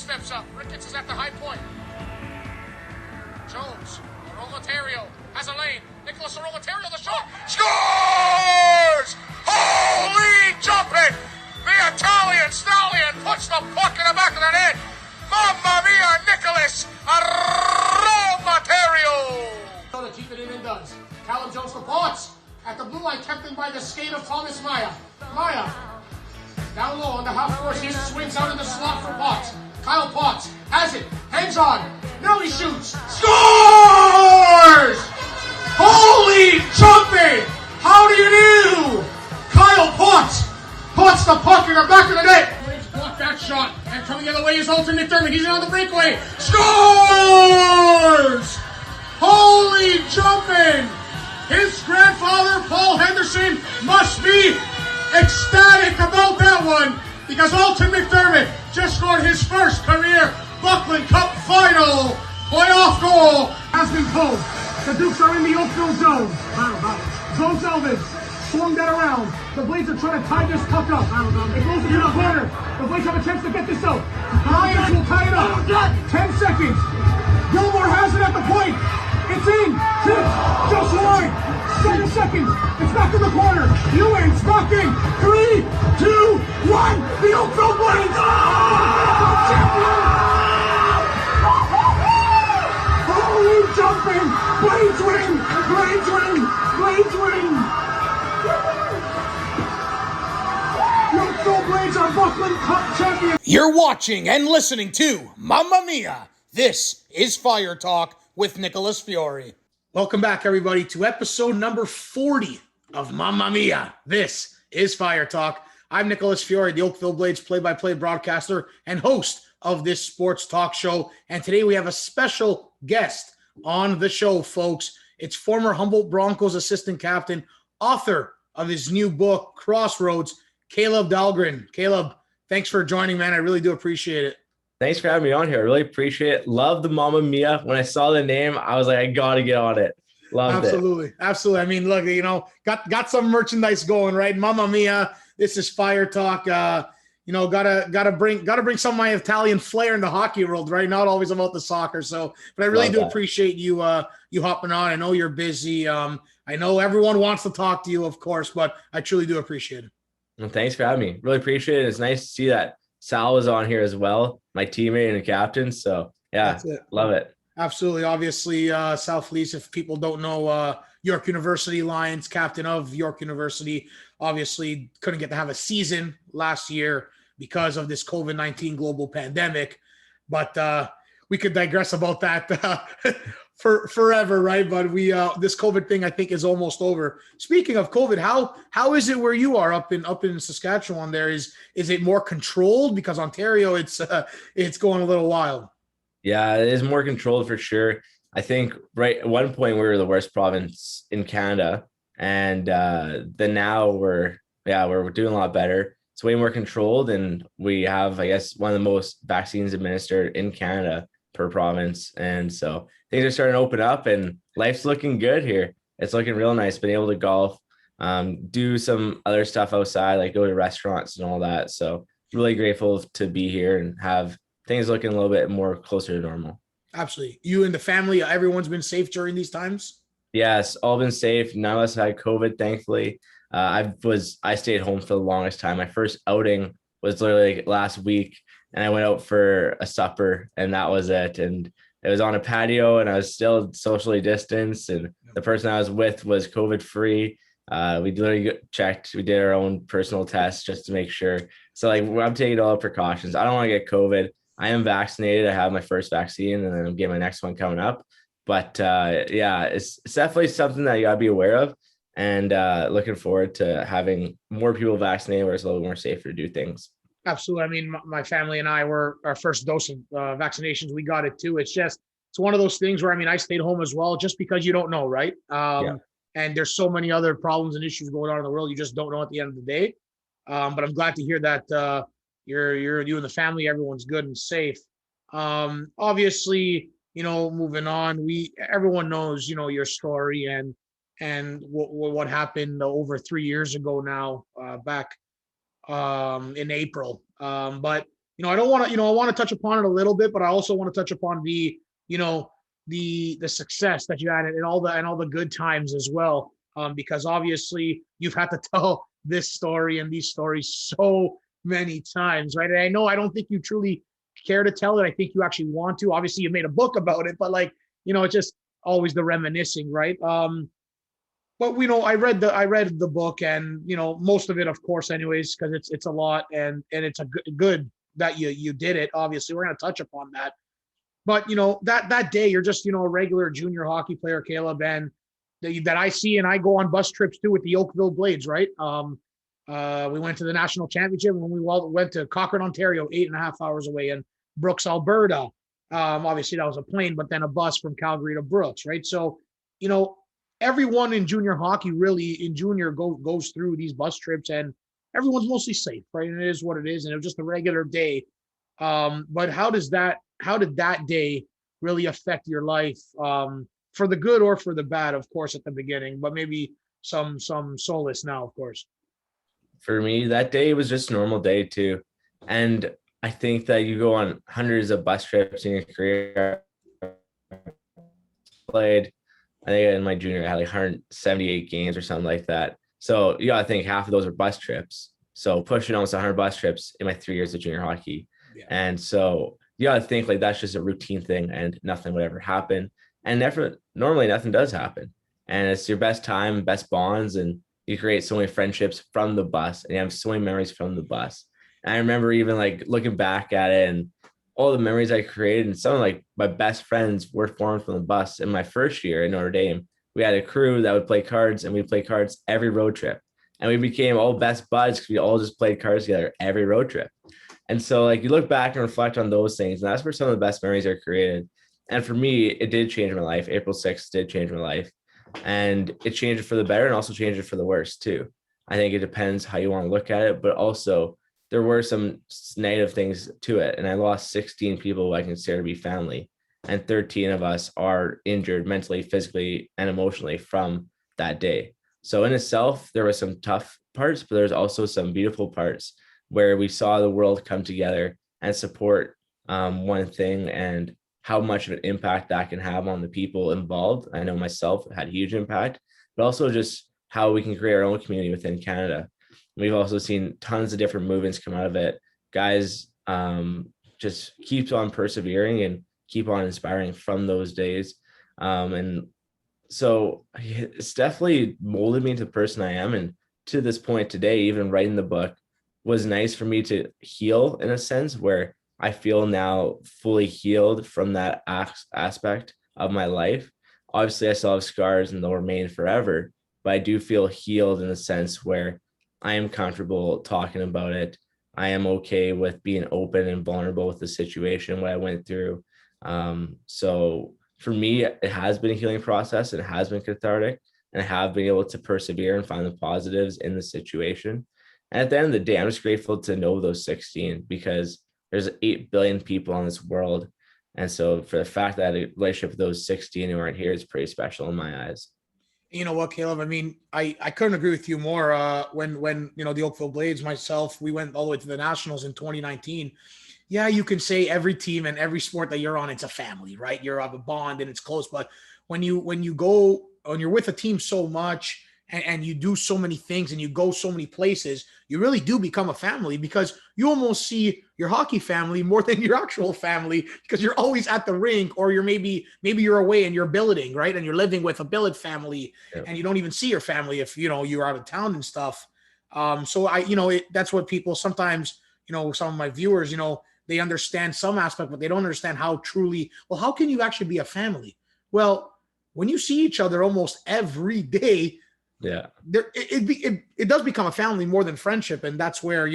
steps up. Ricketts is at the high point. Jones, Aromaterio has a lane. Nicholas Aromaterio, the shot. Scores! Holy jumping! The Italian stallion puts the puck in the back of the net. Mamma mia, Nicholas Aromaterio! So to keep it in and does. Callum Jones for Potts. At the blue line, kept in by the skate of Thomas Maya. Maya, down low on the half course, he swings out in the slot for Potts. Kyle Potts has it, hangs on, nearly shoots, scores! Holy jumping! How do you do? Kyle Potts puts the puck in the back of the net. Blades block that shot, and coming the other way is Alton McDermott. He's in on the breakaway. Scores! Holy jumping! His grandfather, Paul Henderson, must be ecstatic about that one because Alton McDermott just scored his first career Buckland Cup final playoff goal. Has been pulled. The Dukes are in the Oakville zone. Zone salvage. Swung that around. The Blades are trying to tie this puck up. It goes into the corner. The Blades have a chance to get this out. Lions will tie it up. 10 seconds. Gilmore has it at the point. It's in. Tips. Just wide. 7 seconds. It's back in the corner. Ewing's back in. 3, 2, 1. The Oakville Blades. Holy jumping. Blades win. Blades win. Blades win. The Oakville Blades are Buckland Cup champions. You're watching and listening to Mamma Mia. This is Fire Talk with Nicholas Fiore. Welcome back, everybody, to episode number 40 of Mamma Mia. This is Fire Talk. I'm Nicholas Fiore, the Oakville Blades play-by-play broadcaster and host of this sports talk show. And today we have a special guest on the show, folks. It's former Humboldt Broncos assistant captain, author of his new book, Crossroads, Kaleb Dahlgren. Kaleb, thanks for joining, man. I really do appreciate it. Thanks for having me on here. I really appreciate it. Love the Mamma Mia. When I saw the name, I was like, I got to get on it. Loved it. Absolutely. I mean, look, got some merchandise going, right? Mamma Mia. This is Fire Talk. Gotta bring some of my Italian flair in the hockey world, right? Not always about the soccer. So, but I really do appreciate you hopping on. I know you're busy. I know everyone wants to talk to you, of course, but I truly do appreciate it. Well, thanks for having me. Really appreciate it. It's nice to see that Sal was on here as well, my teammate and a captain. So yeah, love it. Absolutely. Obviously, Sal Felice, if people don't know, York University Lions, captain of York University, obviously couldn't get to have a season last year because of this COVID-19 global pandemic. But we could digress about that for forever, right? But we this COVID thing, I think, is almost over. Speaking of COVID, how is it where you are up in Saskatchewan? There is it more controlled? Because Ontario, it's going a little wild. Yeah, it is more controlled for sure. I think right at one point we were the worst province in Canada, and then now we're doing a lot better. It's way more controlled, and we have, I guess, one of the most vaccines administered in Canada per province, and so things are starting to open up, and life's looking good here. It's looking real nice. Been able to golf, do some other stuff outside, like go to restaurants and all that. So really grateful to be here and have things looking a little bit more closer to normal. Absolutely. You and the family, everyone's been safe during these times? Yes, all been safe. None of us had COVID, thankfully. I stayed home for the longest time. My first outing was literally last week, and I went out for a supper, and that was it. And it was on a patio, and I was still socially distanced, and the person I was with was COVID free. We literally checked. We did our own personal tests just to make sure. So I'm taking all the precautions. I don't want to get COVID. I am vaccinated. I have my first vaccine, and then I'm getting my next one coming up. But it's definitely something that you gotta be aware of, and looking forward to having more people vaccinated where it's a little more safer to do things. Absolutely. I mean, my family and I were our first dose of vaccinations. We got it too. It's one of those things where, I mean, I stayed home as well, just because you don't know, right? And there's so many other problems and issues going on in the world. You just don't know at the end of the day. But I'm glad to hear that you and the family, everyone's good and safe. Obviously, moving on, everyone knows, your story and what happened over 3 years ago now, back in April. But I don't want to, I want to touch upon it a little bit, but I also want to touch upon the success that you had and all the good times as well. Because obviously you've had to tell this story and these stories so many times, right? And I don't think you truly care to tell it. I think you actually want to. Obviously, you made a book about it, but like, it's just always the reminiscing, right? But I read the book, and most of it, of course, anyways, because it's a lot, and it's a good that you did it. Obviously, we're going to touch upon that. But that day, you're just a regular junior hockey player, Kaleb, and that I see, and I go on bus trips too with the Oakville Blades, right? We went to the national championship when we went to Cochrane, Ontario, 8.5 hours away, and Brooks, Alberta. Obviously, that was a plane, but then a bus from Calgary to Brooks, right? So, everyone in junior hockey really in junior goes through these bus trips, and everyone's mostly safe, right? And it is what it is, and it was just a regular day. But how did that day really affect your life, for the good or for the bad, of course, at the beginning, but maybe some solace now, of course. For me, that day was just a normal day too. And I think that you go on hundreds of bus trips in your career. Played, I think in my junior, I had like 178 games or something like that. So you got to think half of those are bus trips. So pushing almost 100 bus trips in my 3 years of junior hockey. Yeah. And so you got to think like that's just a routine thing and nothing would ever happen. And normally nothing does happen. And it's your best time, best bonds, and you create so many friendships from the bus, and you have so many memories from the bus. And I remember even like looking back at it and all the memories I created, and some of like my best friends were formed from the bus. In my first year in Notre Dame, we had a crew that would play cards, and we'd play cards every road trip. And we became all best buds because we all just played cards together every road trip. And so like you look back and reflect on those things, and that's where some of the best memories are created. And for me, it did change my life. April 6th did change my life. And it changed it for the better and also changed it for the worse too. I think it depends how you want to look at it, but also there were some negative things to it. And I lost 16 people who I consider to be family, and 13 of us are injured mentally, physically, and emotionally from that day. So in itself, there were some tough parts, but there's also some beautiful parts where we saw the world come together and support one thing, and how much of an impact that can have on the people involved. I know myself had a huge impact, but also just how we can create our own community within Canada. We've also seen tons of different movements come out of it. Guys just keep on persevering and keep on inspiring from those days. And so it's definitely molded me into the person I am. And to this point today, even writing the book was nice for me to heal in a sense where I feel now fully healed from that aspect of my life. Obviously, I still have scars and they'll remain forever, but I do feel healed in a sense where I am comfortable talking about it. I am okay with being open and vulnerable with the situation, what I went through. So for me, it has been a healing process. It has been cathartic, and I have been able to persevere and find the positives in the situation. And at the end of the day, I'm just grateful to know those 16 because there's 8 billion people in this world. And so for the fact that I had a relationship with those 16 who aren't here is pretty special in my eyes. You know what, Kaleb? I mean, I couldn't agree with you more. When the Oakville Blades, myself, we went all the way to the Nationals in 2019. Yeah, you can say every team and every sport that you're on, it's a family, right? You're of a bond and it's close. But when you're with a team so much and you do so many things and you go so many places, you really do become a family because you almost see your hockey family more than your actual family because you're always at the rink, or you're maybe you're away and you're billeting, right? And you're living with a billet family, and you don't even see your family if, you're out of town and stuff. So that's what people sometimes, some of my viewers, they understand some aspect, but they don't understand how truly, well, how can you actually be a family? Well, when you see each other almost every day, yeah, it does become a family more than friendship. And that's where,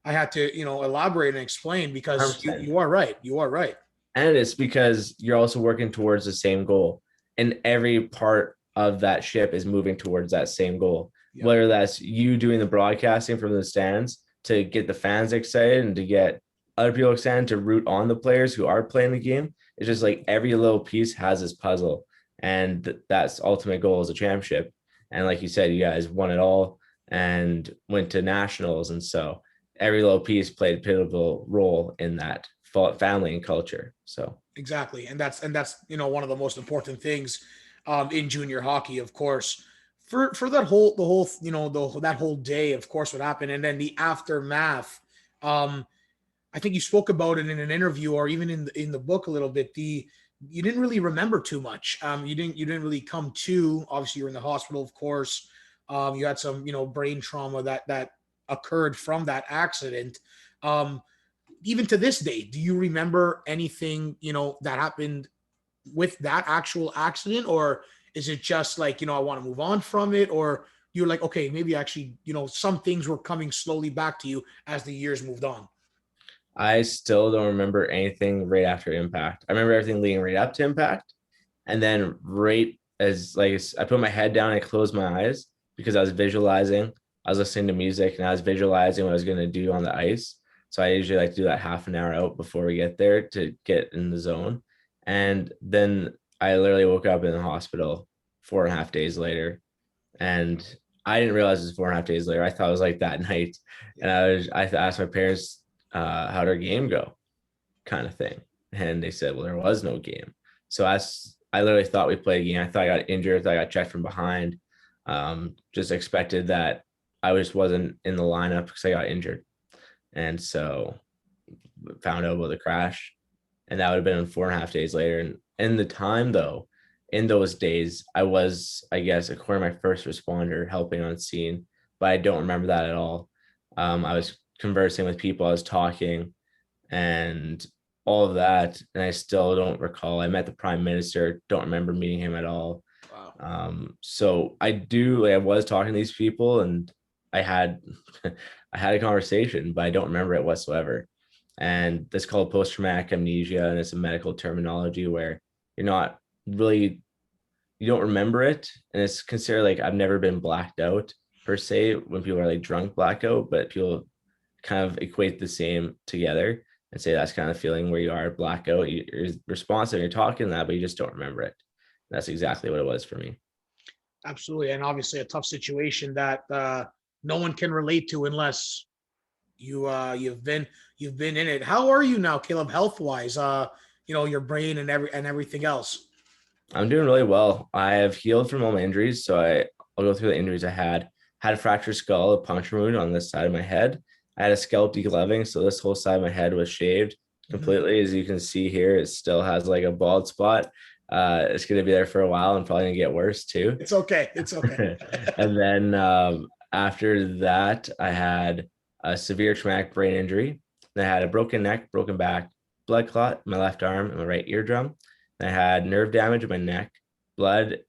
I had to, elaborate and explain because you are right. You are right. And it's because you're also working towards the same goal, and every part of that ship is moving towards that same goal, whether that's you doing the broadcasting from the stands to get the fans excited and to get other people excited to root on the players who are playing the game. It's just like every little piece has this puzzle, and that's ultimate goal is a championship. And like you said, you guys won it all and went to nationals. And so every little piece played a pivotal role in that family and culture. So Exactly. And that's, one of the most important things in junior hockey, of course, for that whole, that whole day, of course, what happened. And then the aftermath. I think you spoke about it in an interview or even in the book a little bit. You didn't really remember too much. You didn't really come to, obviously you're in the hospital, of course. You had some, brain trauma that occurred from that accident. Even to this day, do you remember anything, that happened with that actual accident? Or is it just like, I want to move on from it? Or you're like, okay, maybe actually, some things were coming slowly back to you as the years moved on? I still don't remember anything right after impact. I remember everything leading right up to impact. And then right as like I put my head down and closed my eyes because I was visualizing, I was listening to music and I was visualizing what I was going to do on the ice. So I usually like to do that half an hour out before we get there to get in the zone. And then I literally woke up in the hospital 4.5 days later. And I didn't realize it was 4.5 days later. I thought it was like that night. And I asked my parents, how'd our game go? Kind of thing. And they said, well, there was no game. So I literally thought we played a game. I thought I got injured. I thought I got checked from behind. Just expected that I just wasn't in the lineup because I got injured. And so found out about the crash. And that would have been 4.5 days later. And in the time, though, in those days, I was, I guess, according to my first responder, helping on scene, but I don't remember that at all. I was conversing with people, I was talking, and all of that, and I still don't recall. I met the prime minister, don't remember meeting him at all. Wow. So I was talking to these people, and I had I had a conversation, but I don't remember it whatsoever. And that's called post-traumatic amnesia, and it's a medical terminology where you're not really, you don't remember it, and it's considered like I've never been blacked out per se when people are like drunk blackout, but people kind of equate the same together and say that's kind of feeling where you are blackout. You're responsive, you're talking that, but you just don't remember it. That's exactly what it was for me. Absolutely. And obviously a tough situation that no one can relate to unless you've been in it. How are you now, Caleb, health wise? Your brain and everything else. I'm doing really well. I have healed from all my injuries. So I'll go through the injuries I had a fractured skull, a puncture wound on this side of my head. I had a scalp degloving. So this whole side of my head was shaved completely. As you can see here, it still has like a bald spot. It's going to be there for a while and probably going to get worse too. It's okay. It's okay. And then after that, I had a severe traumatic brain injury. Then I had a broken neck, broken back, blood clot in my left arm and my right eardrum. Then I had nerve damage in my neck, blood,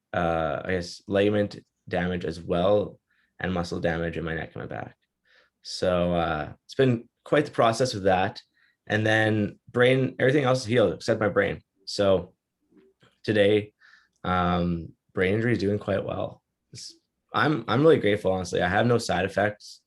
ligament damage as well, and muscle damage in my neck and my back. So it's been quite the process with that. And then brain, everything else is healed except my brain. So today, brain injury is doing quite well. I'm really grateful, honestly. I have no side effects.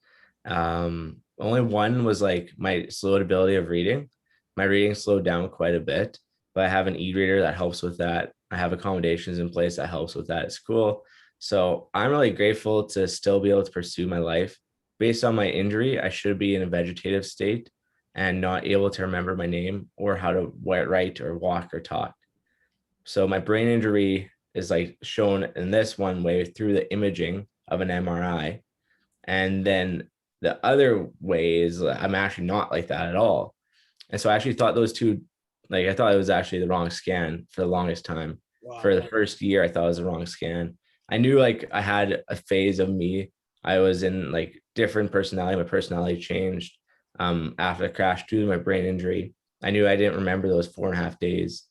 Only one was like my slowed ability of reading. My reading slowed down quite a bit, but I have an e-reader that helps with that. I have accommodations in place that helps with that at school. So I'm really grateful to still be able to pursue my life. Based on my injury, I should be in a vegetative state and not able to remember my name or how to write or walk or talk. So my brain injury is like shown in this one way through the imaging of an MRI. And then the other way is I'm actually not like that at all. And so I actually thought those two, like I thought it was actually the wrong scan for the longest time. Wow. For the first year, I thought it was the wrong scan. I knew like I had a phase of me. I was in like different personality. My personality changed after the crash due to my brain injury. I knew I didn't remember those 4.5 days,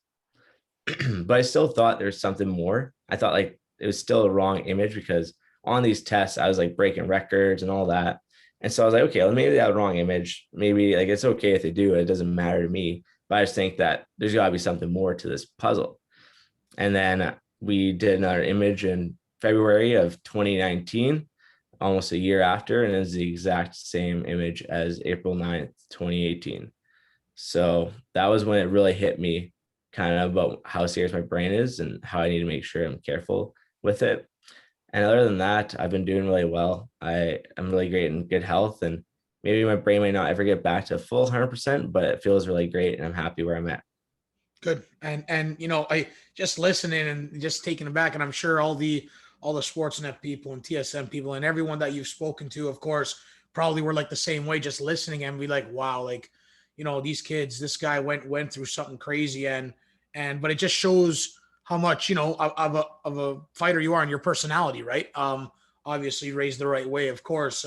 but I still thought there was something more. I thought like it was still a wrong image because on these tests, I was like breaking records and all that. And so I was like, okay, well, maybe they have a wrong image. Maybe like it's okay if they do it. It doesn't matter to me. But I just think that there's got to be something more to this puzzle. And then we did another image in February of 2019, almost a year after, and it's the exact same image as April 9th, 2018. So that was when it really hit me kind of about how serious my brain is and how I need to make sure I'm careful with it. And other than that, I've been doing really well. I'm really great in good health and maybe my brain might not ever get back to full 100%, but it feels really great and I'm happy where I'm at. Good. And I just listening and just taking it back, and I'm sure all the Sportsnet people and TSM people and everyone that you've spoken to, of course, probably were like the same way, just listening and be like, wow, like, these kids, this guy went through something crazy, but it just shows how much, of a fighter you are and your personality, right? Obviously raised the right way, of course,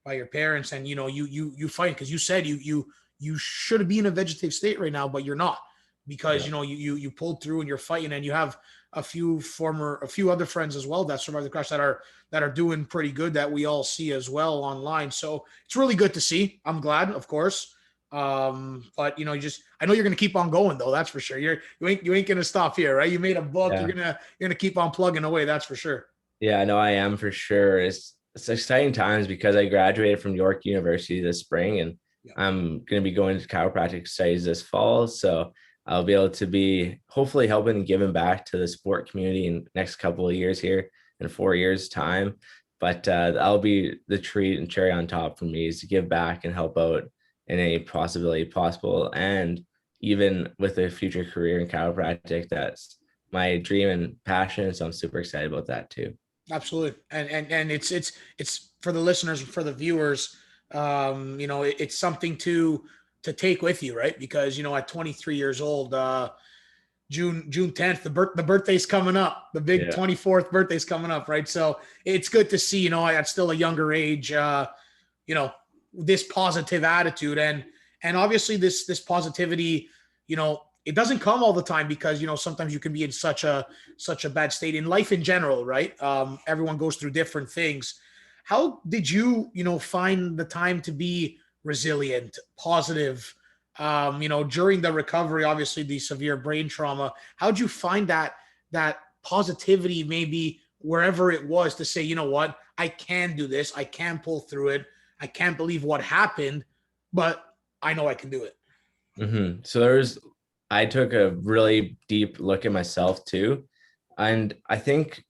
by your parents, and you fight, because you said you should be in a vegetative state right now, but you're not, because you pulled through and you're fighting, and you have a few other friends as well that survived the crash that are doing pretty good, that we all see as well online. So it's really good to see. I'm glad, of course. But I know you're gonna keep on going though, that's for sure. You ain't gonna stop here, right? You made a book, Yeah. you're gonna keep on plugging away, that's for sure. Yeah, no, I am for sure. It's exciting times because I graduated from York University this spring, and I'm going to be going to chiropractic studies this fall. So I'll be able to be hopefully helping and giving back to the sport community in the next couple of years here in 4 years time. But that'll be the treat and cherry on top for me, is to give back and help out in any possibility possible. And even with a future career in chiropractic, that's my dream and passion. So I'm super excited about that too. Absolutely. And it's for the listeners, for the viewers, it's something to take with you, right? Because, at 23 years old, June 10th, the birthday's coming up, the big 24th birthday's coming up, right? So it's good to see, at still a younger age, this positive attitude, and obviously this positivity, it doesn't come all the time, because sometimes you can be in such a bad state in life in general, right? Everyone goes through different things. How did you find the time to be resilient, positive, during the recovery, obviously the severe brain trauma? How'd you find that positivity, maybe wherever it was, to say, what, I can do this, I can pull through it, I can't believe what happened, but I know I can do it. Mm-hmm. So I took a really deep look at myself too. And I think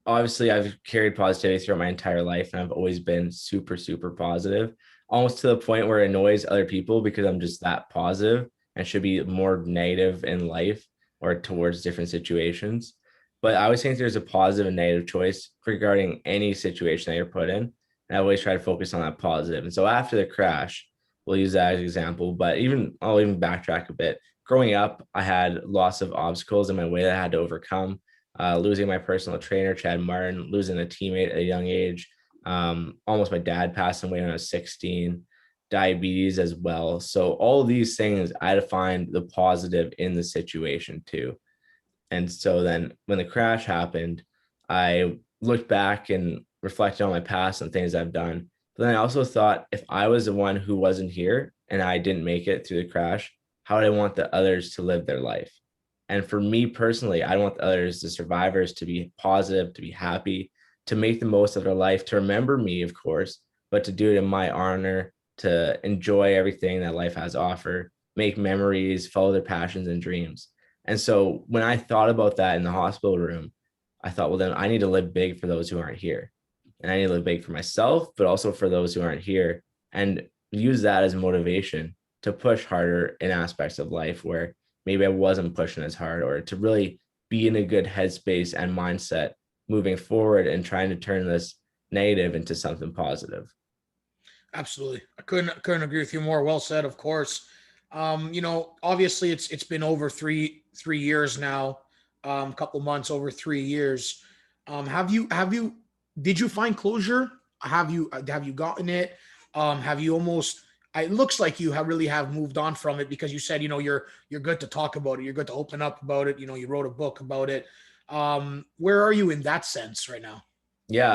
obviously I've carried positivity throughout my entire life, and I've always been super, super positive, almost to the point where it annoys other people because I'm just that positive and should be more negative in life or towards different situations. But I always think there's a positive and negative choice regarding any situation that you're put in. And I always try to focus on that positive. And so after the crash, we'll use that as an example, but I'll even backtrack a bit. Growing up, I had lots of obstacles in my way that I had to overcome. Losing my personal trainer, Chad Martin, losing a teammate at a young age. Almost my dad passing away when I was 16, diabetes as well. So all of these things, I had to find the positive in the situation too. And so then when the crash happened, I looked back and reflected on my past and things I've done. But then I also thought, if I was the one who wasn't here and I didn't make it through the crash, how would I want the others to live their life? And for me personally, I want the others, the survivors, to be positive, to be happy, to make the most of their life, to remember me, of course, but to do it in my honor, to enjoy everything that life has to offer, make memories, follow their passions and dreams. And so when I thought about that in the hospital room, I thought, well, then I need to live big for those who aren't here. And I need to live big for myself, but also for those who aren't here, and use that as motivation to push harder in aspects of life where maybe I wasn't pushing as hard, or to really be in a good headspace and mindset moving forward and trying to turn this negative into something positive. Absolutely. I couldn't agree with you more. Well said, of course. Obviously it's been over three years now, couple months, over 3 years. Did you find closure? Have you gotten it? Have you almost, it looks like you really have moved on from it, because you said, you're good to talk about it. You're good to open up about it. You wrote a book about it. Where are you in that sense right now? Yeah,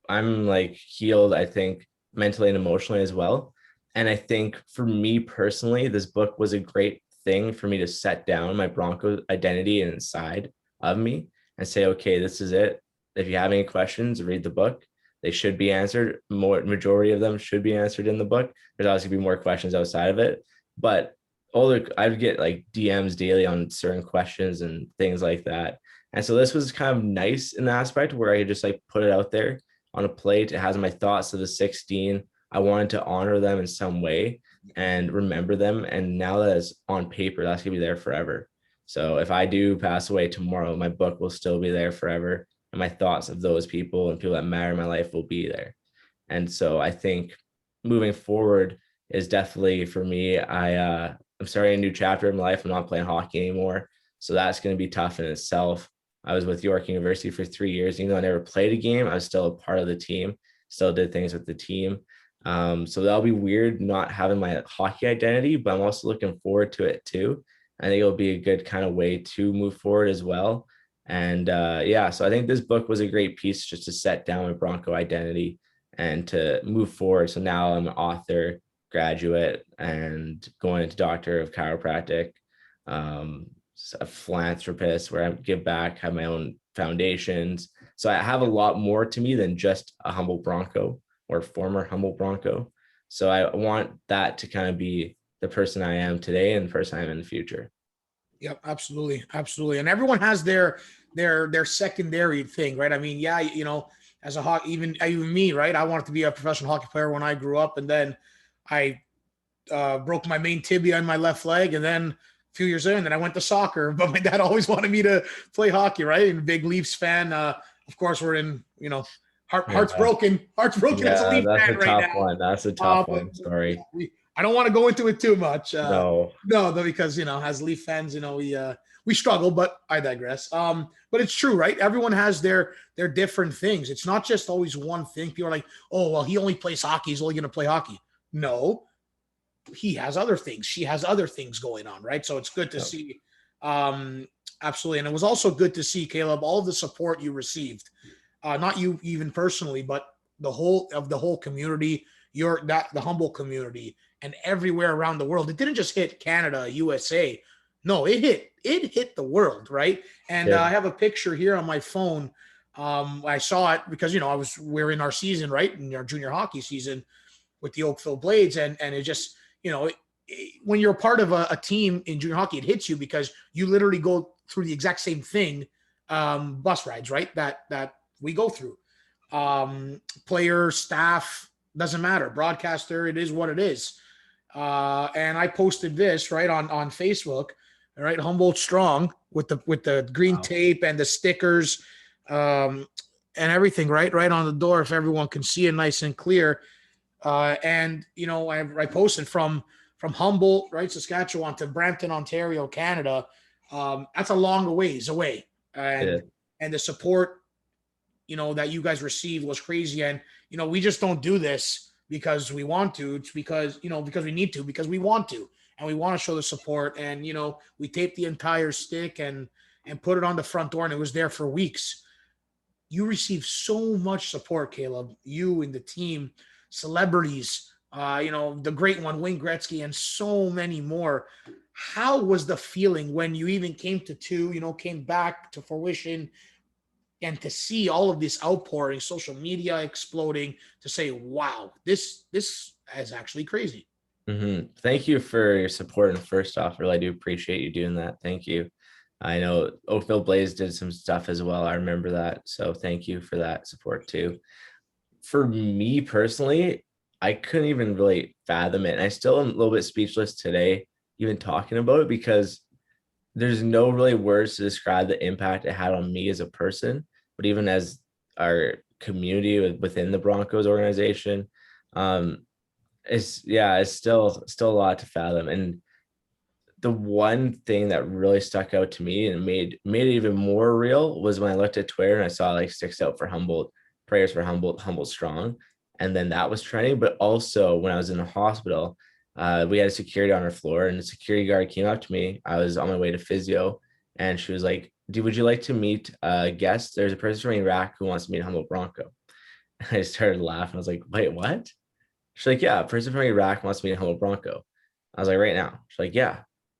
I'm like healed, I think, mentally and emotionally as well. And I think for me personally, this book was a great thing for me to set down my Bronco identity inside of me and say, okay, this is it. If you have any questions, read the book. They should be answered. Majority of them should be answered in the book. There's obviously be more questions outside of it, but I would get like DMs daily on certain questions and things like that. And so this was kind of nice in the aspect where I could just like put it out there on a plate. It has my thoughts of the 16, I wanted to honor them in some way and remember them. And now that it's on paper, that's gonna be there forever. So if I do pass away tomorrow, my book will still be there forever. And my thoughts of those people and people that matter in my life will be there. And so I think moving forward is definitely for me. I'm starting a new chapter in my life. I'm not playing hockey anymore. So that's going to be tough in itself. I was with York University for 3 years. Even though I never played a game, I was still a part of the team, still did things with the team. So that'll be weird not having my hockey identity, but I'm also looking forward to it too. I think it'll be a good kind of way to move forward as well. And yeah, so I think this book was a great piece just to set down my Bronco identity and to move forward. So now I'm an author, graduate, and going into doctor of chiropractic, a philanthropist where I give back, have my own foundations. So I have a lot more to me than just a Humboldt Bronco or former Humboldt Bronco. So I want that to kind of be the person I am today and the person I am in the future. Yep, absolutely, absolutely. And everyone has their secondary thing, right? I mean, yeah, you know, as a hockey, even me, right? I wanted to be a professional hockey player when I grew up, and then I broke my main tibia in my left leg, and then a few years in, then I went to soccer. But my dad always wanted me to play hockey, right? And a big Leafs fan. Of course, we're in, you know, hearts broken as a Leaf that's fan a right tough now. one. That's a tough one. Sorry. I don't want to go into it too much. No, because, you know, as Leaf fans, you know, we struggle, but I digress. But it's true, right? Everyone has their different things. It's not just always one thing. People are like, oh, well, he only plays hockey. He's only going to play hockey. No, he has other things. She has other things going on, right? So it's good to see. Absolutely. And it was also good to see, Kaleb, all of the support you received. Not you even personally, but the whole community, the Humboldt community, and everywhere around the world. It didn't just hit Canada, USA. No, it hit the world, right? And I have a picture here on my phone. I saw it because, you know, we're in our season, right? In our junior hockey season with the Oakville Blades. And it just, you know, when you're part of a team in junior hockey, it hits you because you literally go through the exact same thing, bus rides, right? That we go through. Player, staff, doesn't matter. Broadcaster, it is what it is. And I posted this right on Facebook, all right, Humboldt Strong with the green tape and the stickers, and everything, right on the door, if everyone can see it nice and clear. And you know, I posted from Humboldt, right, Saskatchewan to Brampton, Ontario, Canada. That's a long ways away, and the support, you know, that you guys received was crazy. And you know, we just don't do this because we want to. It's because, you know, because we need to, because we want to, and we want to show the support. And you know, we taped the entire stick and put it on the front door, and it was there for weeks. You received so much support, Kaleb. You and the team, celebrities, you know, the great one, Wayne Gretzky, and so many more. How was the feeling when you even came back to fruition, and to see all of this outpouring, social media exploding, to say, wow, this is actually crazy. Mm-hmm. Thank you for your support. And first off, really, I do appreciate you doing that. Thank you. I know Oakville Blaze did some stuff as well. I remember that. So thank you for that support too. For me personally, I couldn't even really fathom it. And I still am a little bit speechless today, even talking about it, because there's no really words to describe the impact it had on me as a person, but even as our community within the Broncos organization. It's still a lot to fathom. And the one thing that really stuck out to me and made it even more real was when I looked at Twitter and I saw like sticks out for Humboldt, prayers for Humboldt Strong. And then that was trending. But also when I was in the hospital, we had a security on our floor, and the security guard came up to me. I was on my way to physio, and she was like, would you like to meet a guest? There's a person from Iraq who wants to meet Humboldt Bronco. And I started laughing. I was like, wait, what? She's like, yeah, a person from Iraq wants to meet Humboldt Bronco. I was like, right now? She's like, yeah.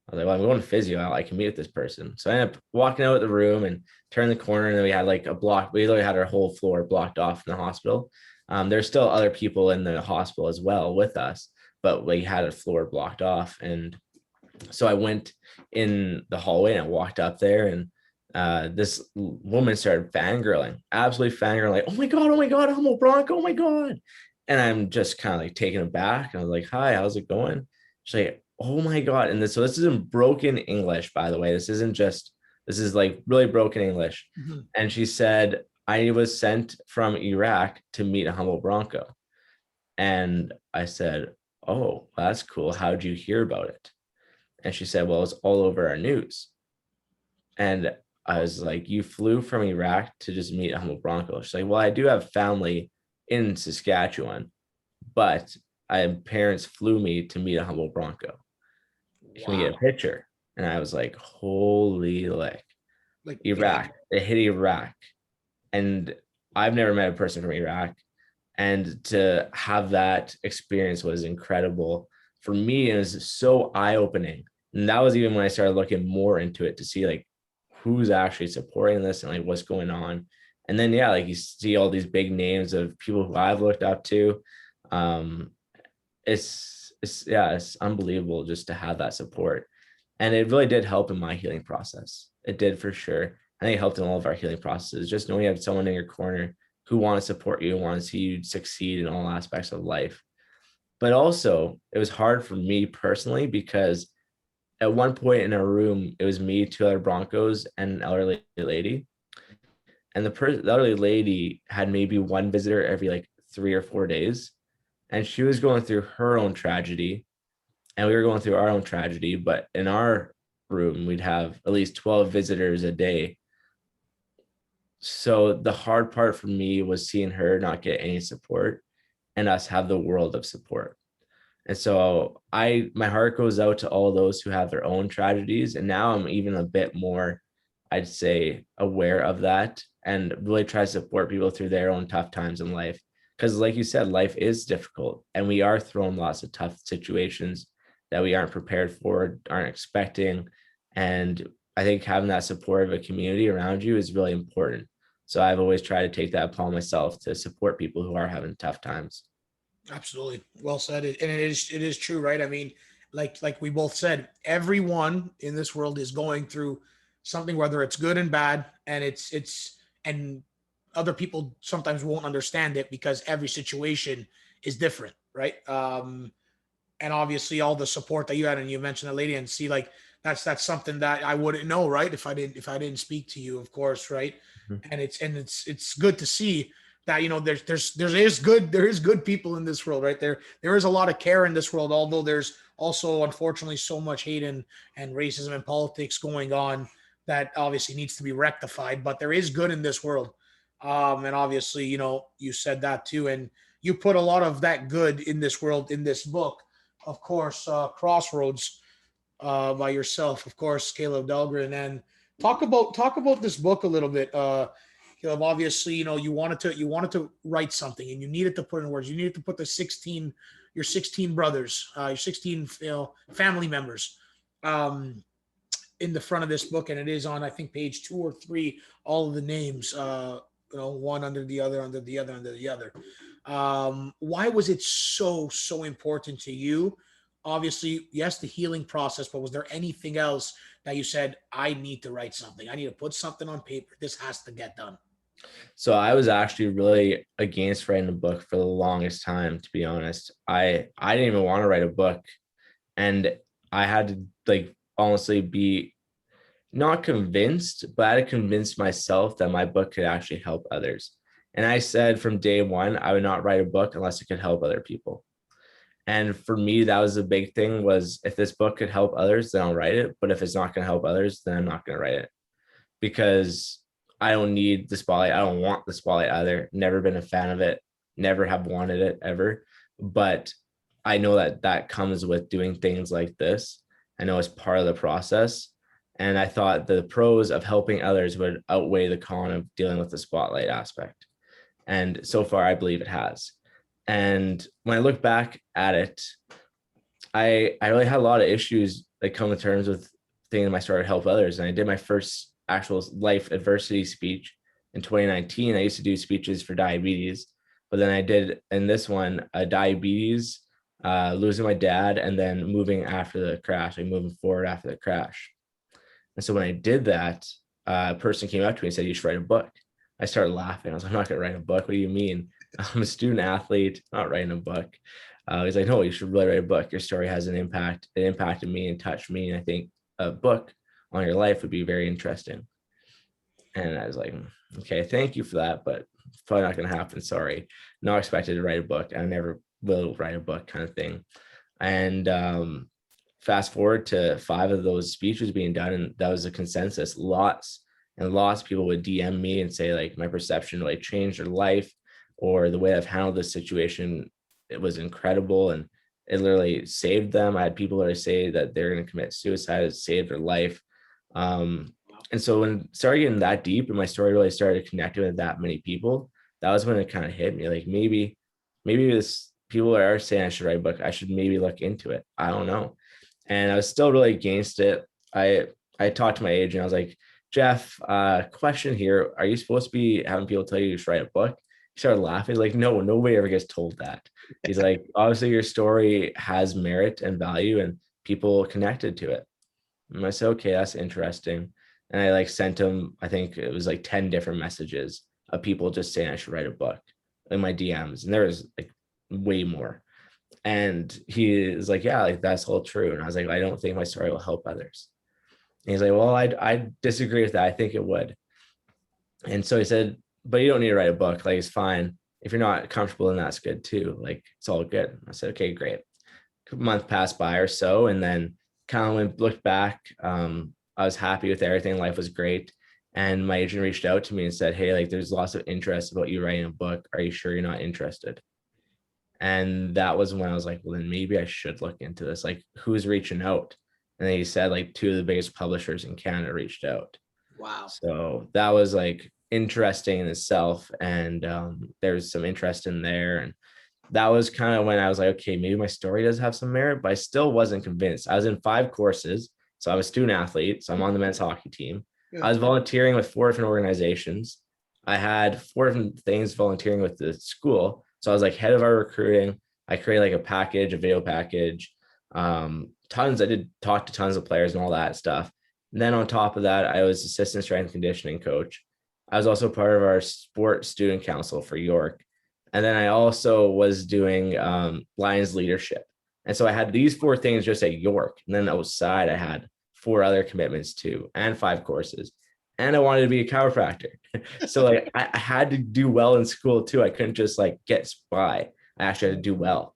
I was like, well, I'm going to physio. I can meet with this person. So I ended up walking out of the room and turned the corner, and then we had like a block. We literally had our whole floor blocked off in the hospital. There's still other people in the hospital as well with us, but we had a floor blocked off. And so I went in the hallway and I walked up there, and this woman started fangirling, absolutely fangirling, like, oh my God, Humboldt Bronco, oh my God. And I'm just kind of like taken aback. And I was like, hi, how's it going? She's like, oh my God. And so this isn't broken English, by the way. This is like really broken English. Mhm. And she said, I was sent from Iraq to meet a Humboldt Bronco. And I said, oh, that's cool. How'd you hear about it? And she said, well, it's all over our news. And I was like, you flew from Iraq to just meet a Humboldt Bronco? She's like, well, I do have family in Saskatchewan, but parents flew me to meet a Humboldt Bronco. Can we get a picture? And I was like, holy lick. Like Iraq. It hit Iraq. And I've never met a person from Iraq. And to have that experience was incredible for me. It was so eye-opening. And that was even when I started looking more into it to see like who's actually supporting this and like what's going on. And then, yeah, like you see all these big names of people who I've looked up to. It's unbelievable just to have that support. And it really did help in my healing process. It did for sure. I think it helped in all of our healing processes. Just knowing you have someone in your corner who want to support you and want to see you succeed in all aspects of life. But also, it was hard for me personally because at one point in a room, it was me, two other Broncos, and an elderly lady. And the elderly lady had maybe one visitor every like 3 or 4 days. And she was going through her own tragedy. And we were going through our own tragedy. But in our room, we'd have at least 12 visitors a day. So the hard part for me was seeing her not get any support and us have the world of support. And so my heart goes out to all those who have their own tragedies. And now I'm even a bit more, I'd say, aware of that and really try to support people through their own tough times in life. Because like you said, life is difficult and we are thrown lots of tough situations that we aren't prepared for, aren't expecting. And I think having that support of a community around you is really important. So I've always tried to take that upon myself to support people who are having tough times. Absolutely. Well said. And it is true, right? I mean, like we both said, everyone in this world is going through something, whether it's good and bad, and and other people sometimes won't understand it because every situation is different, right? And obviously all the support that you had, and you mentioned the lady, and see, like that's something that I wouldn't know, right? If I didn't speak to you, of course, right? Mhm. And it's good to see that, there is good people in this world, right? There is a lot of care in this world, although there's also unfortunately so much hate and racism and politics going on that obviously needs to be rectified. But there is good in this world, and obviously, you said that too, and you put a lot of that good in this world in this book, of course. Crossroads, by yourself, of course, Kaleb Dahlgren. And talk about this book a little bit. Caleb, obviously, you wanted to write something, and you needed to put in words. You needed to put your 16 brothers, your 16 family members, in the front of this book, and it is on, I think, page 2 or 3. All of the names, one under the other, under the other, under the other. Why was it so important to you? Obviously, yes, the healing process, but was there anything else that you said, I need to write something? I need to put something on paper. This has to get done. So I was actually really against writing a book for the longest time, to be honest. I didn't even want to write a book. And I had to like honestly be not convinced, but I had to convince myself that my book could actually help others. And I said from day one, I would not write a book unless it could help other people. And for me, that was a big thing, was if this book could help others, then I'll write it. But if it's not going to help others, then I'm not going to write it, because I don't need the spotlight. I don't want the spotlight either. Never been a fan of it. Never have wanted it ever. But I know that comes with doing things like this. I know it's part of the process. And I thought the pros of helping others would outweigh the con of dealing with the spotlight aspect. And so far, I believe it has. And when I look back at it, I really had a lot of issues that come to terms with thinking I started to help others. And I did my first actual life adversity speech in 2019. I used to do speeches for diabetes, but then I did in this one, diabetes, losing my dad, and then moving after the crash, like moving forward after the crash. And so when I did that, a person came up to me and said, you should write a book. I started laughing. I was like, I'm not going to write a book. What do you mean? I'm a student athlete, not writing a book. He's like, no, you should really write a book. Your story has an impact. It impacted me and touched me. And I think a book on your life would be very interesting. And I was like, okay, thank you for that, but it's probably not going to happen. Sorry. Not expected to write a book. I never will write a book, kind of thing. And fast forward to 5 of those speeches being done, and that was a consensus. Lots and lots of people would DM me and say like my perception really changed their life, or the way I've handled this situation, it was incredible and it literally saved them. I had people that say that they're going to commit suicide, it saved their life. And so when it started getting that deep and my story really started connecting with that many people, that was when it kind of hit me. Like maybe this people are saying I should write a book. I should maybe look into it. I don't know. And I was still really against it. I talked to my agent. I was like, Jeff, question here. Are you supposed to be having people tell you should write a book? He started laughing. He's like, no, nobody ever gets told that. He's like, obviously your story has merit and value and people connected to it. And I said, okay, that's interesting. And I like sent him, I think it was like 10 different messages of people just saying I should write a book in my DMs. And there was like way more. And he is like, yeah, like that's all true. And I was like, I don't think my story will help others. And he's like, well, I disagree with that. I think it would. And so he said, but you don't need to write a book. Like, it's fine. If you're not comfortable, then that's good too. Like, it's all good. I said, okay, great. A month passed by or so. And then kind of looked back. I was happy with everything. Life was great. And my agent reached out to me and said, hey, like there's lots of interest about you writing a book. Are you sure you're not interested? And that was when I was like, well, then maybe I should look into this. Like, who's reaching out? And then he said like 2 of the biggest publishers in Canada reached out. Wow. So that was like interesting in itself. And there's some interest in there. And that was kind of when I was like, okay, maybe my story does have some merit, but I still wasn't convinced. I was in 5 courses. So I'm a student athlete. So I'm on the men's hockey team. Yeah. I was volunteering with 4 different organizations. I had 4 different things volunteering with the school. So I was like head of our recruiting. I created like a package, a video package. I did talk to tons of players and all that stuff. And then on top of that, I was assistant strength and conditioning coach. I was also part of our sport student council for York. And then I also was doing Lions leadership. And so I had these 4 things just at York. And then outside, I had 4 other commitments too, and 5 courses. And I wanted to be a chiropractor. So like I had to do well in school too. I couldn't just like get by. I actually had to do well.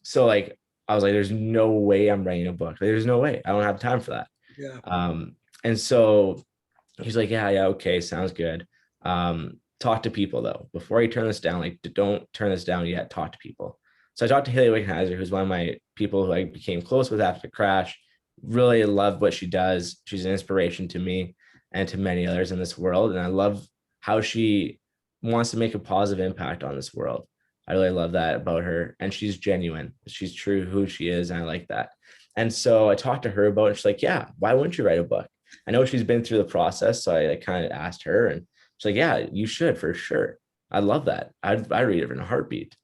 So like I was like, there's no way I'm writing a book. Like, there's no way. I don't have time for that. Yeah. And so he's like, yeah, okay, sounds good. Talk to people though. Before you turn this down, like don't turn this down yet. Talk to people. So I talked to Haley Wickenheiser, who's one of my people who I became close with after the crash. Really loved what she does. She's an inspiration to me and to many others in this world. And I love how she wants to make a positive impact on this world. I really love that about her. And she's genuine. She's true who she is. And I like that. And so I talked to her about it. She's like, yeah, why wouldn't you write a book? I know she's been through the process. So I kind of asked her and she's like, yeah, you should for sure. I love that. I'd read it in a heartbeat.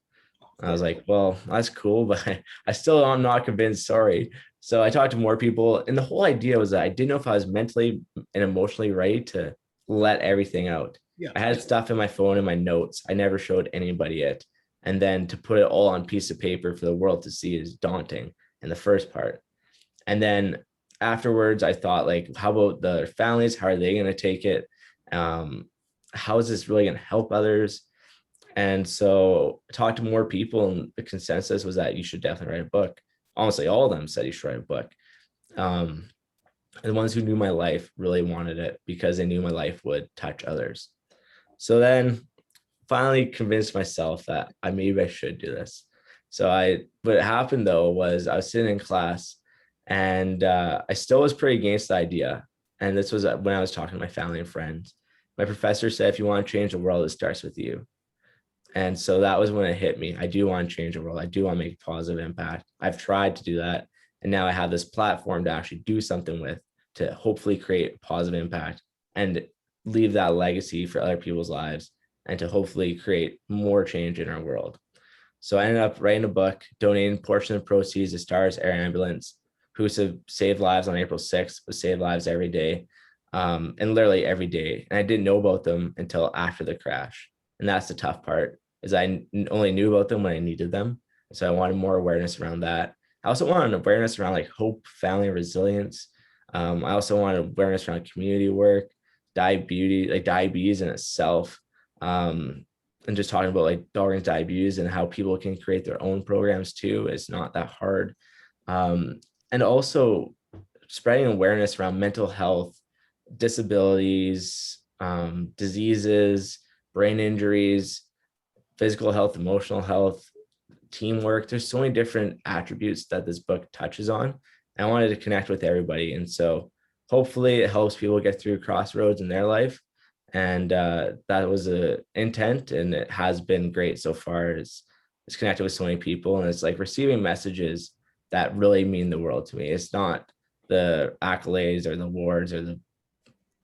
I was like, well, that's cool, but I still am not convinced. Sorry. So I talked to more people. And the whole idea was that I didn't know if I was mentally and emotionally ready to let everything out. Yeah. I had stuff in my phone and my notes. I never showed anybody it. And then to put it all on piece of paper for the world to see is daunting in the first part. And then afterwards, I thought like, how about the families? How are they going to take it? How is this really going to help others? And so I talked to more people, and the consensus was that you should definitely write a book. Honestly, all of them said you should write a book. And the ones who knew my life really wanted it because they knew my life would touch others. So then finally convinced myself that maybe I should do this. So what happened though was I was sitting in class and I still was pretty against the idea. And this was when I was talking to my family and friends. My professor said, if you want to change the world, it starts with you. And so that was when it hit me. I do want to change the world. I do want to make a positive impact. I've tried to do that. And now I have this platform to actually do something with, to hopefully create a positive impact and leave that legacy for other people's lives and to hopefully create more change in our world. So I ended up writing a book, donating a portion of the proceeds to Stars Air Ambulance, who saved lives on April 6th, but saved lives every day, and literally every day. And I didn't know about them until after the crash. And that's the tough part. is only knew about them when I needed them. So I wanted more awareness around that. I also wanted awareness around like hope, family, resilience. I also wanted awareness around community work, diabetes in itself. And just talking about like Dahlgren's Diabeauties and how people can create their own programs too. It's not that hard. And also spreading awareness around mental health, disabilities, diseases, brain injuries, physical health, emotional health, teamwork. There's so many different attributes that this book touches on. And I wanted to connect with everybody. And so hopefully it helps people get through crossroads in their life. And that was the intent, and it has been great so far. It's connected with so many people, and it's like receiving messages that really mean the world to me. It's not the accolades or the awards or the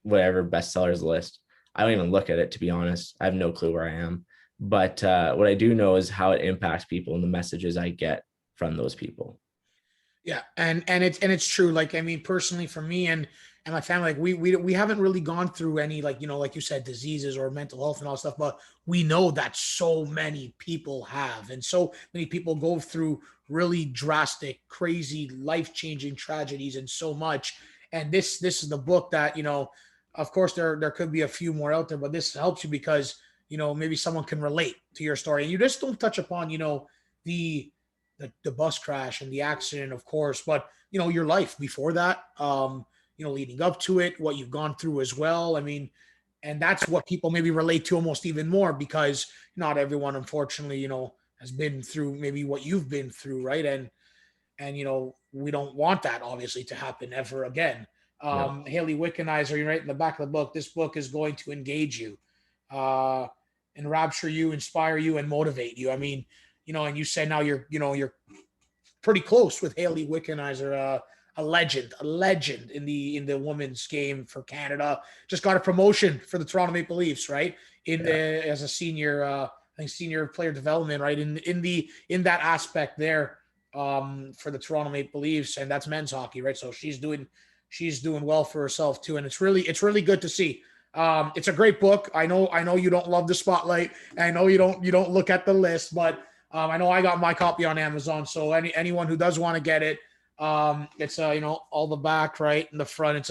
whatever bestsellers list. I don't even look at it, to be honest. I have no clue where I am. But what I do know is how it impacts people and the messages I get from those people. Yeah, and it's true. Like, I mean, personally for me and my family, like we haven't really gone through any, like, you know, like you said, diseases or mental health and all stuff, but we know that so many people have, and so many people go through really drastic, crazy, life-changing tragedies and so much. And this is the book that, you know, of course there could be a few more out there, but this helps you because, you know, maybe someone can relate to your story, and you just don't touch upon, you know, the bus crash and the accident, of course, but, you know, your life before that, you know, leading up to it, what you've gone through as well. I mean, and that's what people maybe relate to almost even more, because not everyone, unfortunately, you know, has been through maybe what you've been through, right? And you know, we don't want that obviously to happen ever again. Yeah. Haley Wickenheiser, you're right in the back of the book. This book is going to engage you, uh, enrapture you, inspire you, and motivate you. I mean, you know, and you said now you're pretty close with Haley Wickenheiser, a legend in the women's game for Canada. Just got a promotion for the Toronto Maple Leafs, right? As a senior, I think senior player development, right? In that aspect there, for the Toronto Maple Leafs, and that's men's hockey, right? So she's doing well for herself too, and it's really good to see. It's a great book. I know you don't love the spotlight. I know you don't look at the list, but I know I got my copy on Amazon. So anyone who does want to get it, it's you know, all the back, right, in the front. It's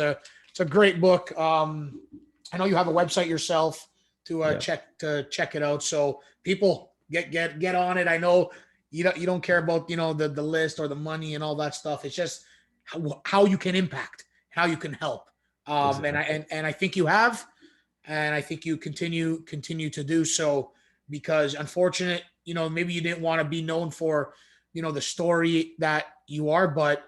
a great book. I know you have a website yourself to check it out. So people get on it. I know you don't care about, you know, the list or the money and all that stuff. It's just how you can impact, how you can help. Exactly. And I think you have, and I think you continue to do so, because unfortunate, you know, maybe you didn't want to be known for, you know, the story that you are, but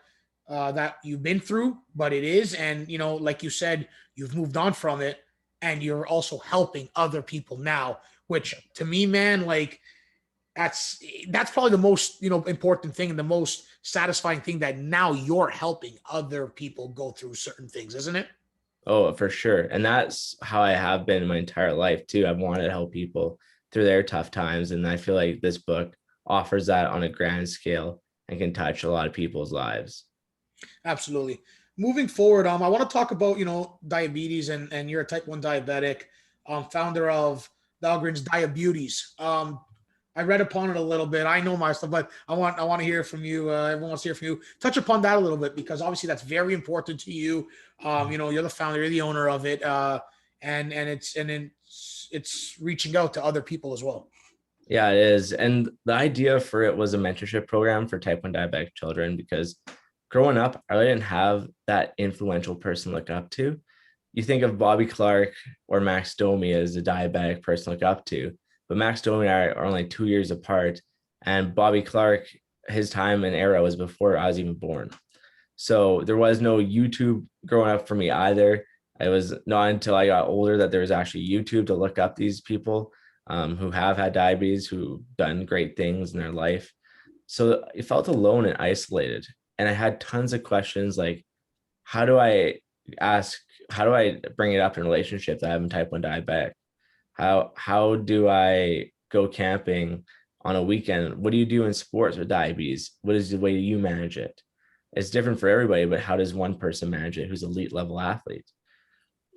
that you've been through, but it is. And, you know, like you said, you've moved on from it, and you're also helping other people now, which to me, man, like that's probably the most, you know, important thing and the most satisfying thing, that now you're helping other people go through certain things, isn't it? Oh, for sure. And that's how I have been my entire life too. I've wanted to help people through their tough times. And I feel like this book offers that on a grand scale and can touch a lot of people's lives. Absolutely. Moving forward, I want to talk about, you know, diabetes, and you're a type 1 diabetic, founder of Dahlgren's Diabeauties. I read upon it a little bit. I know my stuff, but I want to hear from you. Everyone wants to hear from you. Touch upon that a little bit, because obviously that's very important to you. You know, you're the founder, you're the owner of it, and it's reaching out to other people as well. Yeah, it is. And the idea for it was a mentorship program for type 1 diabetic children, because growing up, I really didn't have that influential person to look up to. You think of Bobby Clark or Max Domi as a diabetic person to look up to, but Max Domi and I are only 2 years apart. And Bobby Clark, his time and era was before I was even born. So there was no YouTube growing up for me either. It was not until I got older that there was actually YouTube to look up these people who have had diabetes, who've done great things in their life. So it felt alone and isolated. And I had tons of questions like, how do I bring it up in a relationship that I'm type 1 diabetic? How do I go camping on a weekend? What do you do in sports with diabetes? What is the way you manage it? It's different for everybody, but how does one person manage it who's elite level athlete?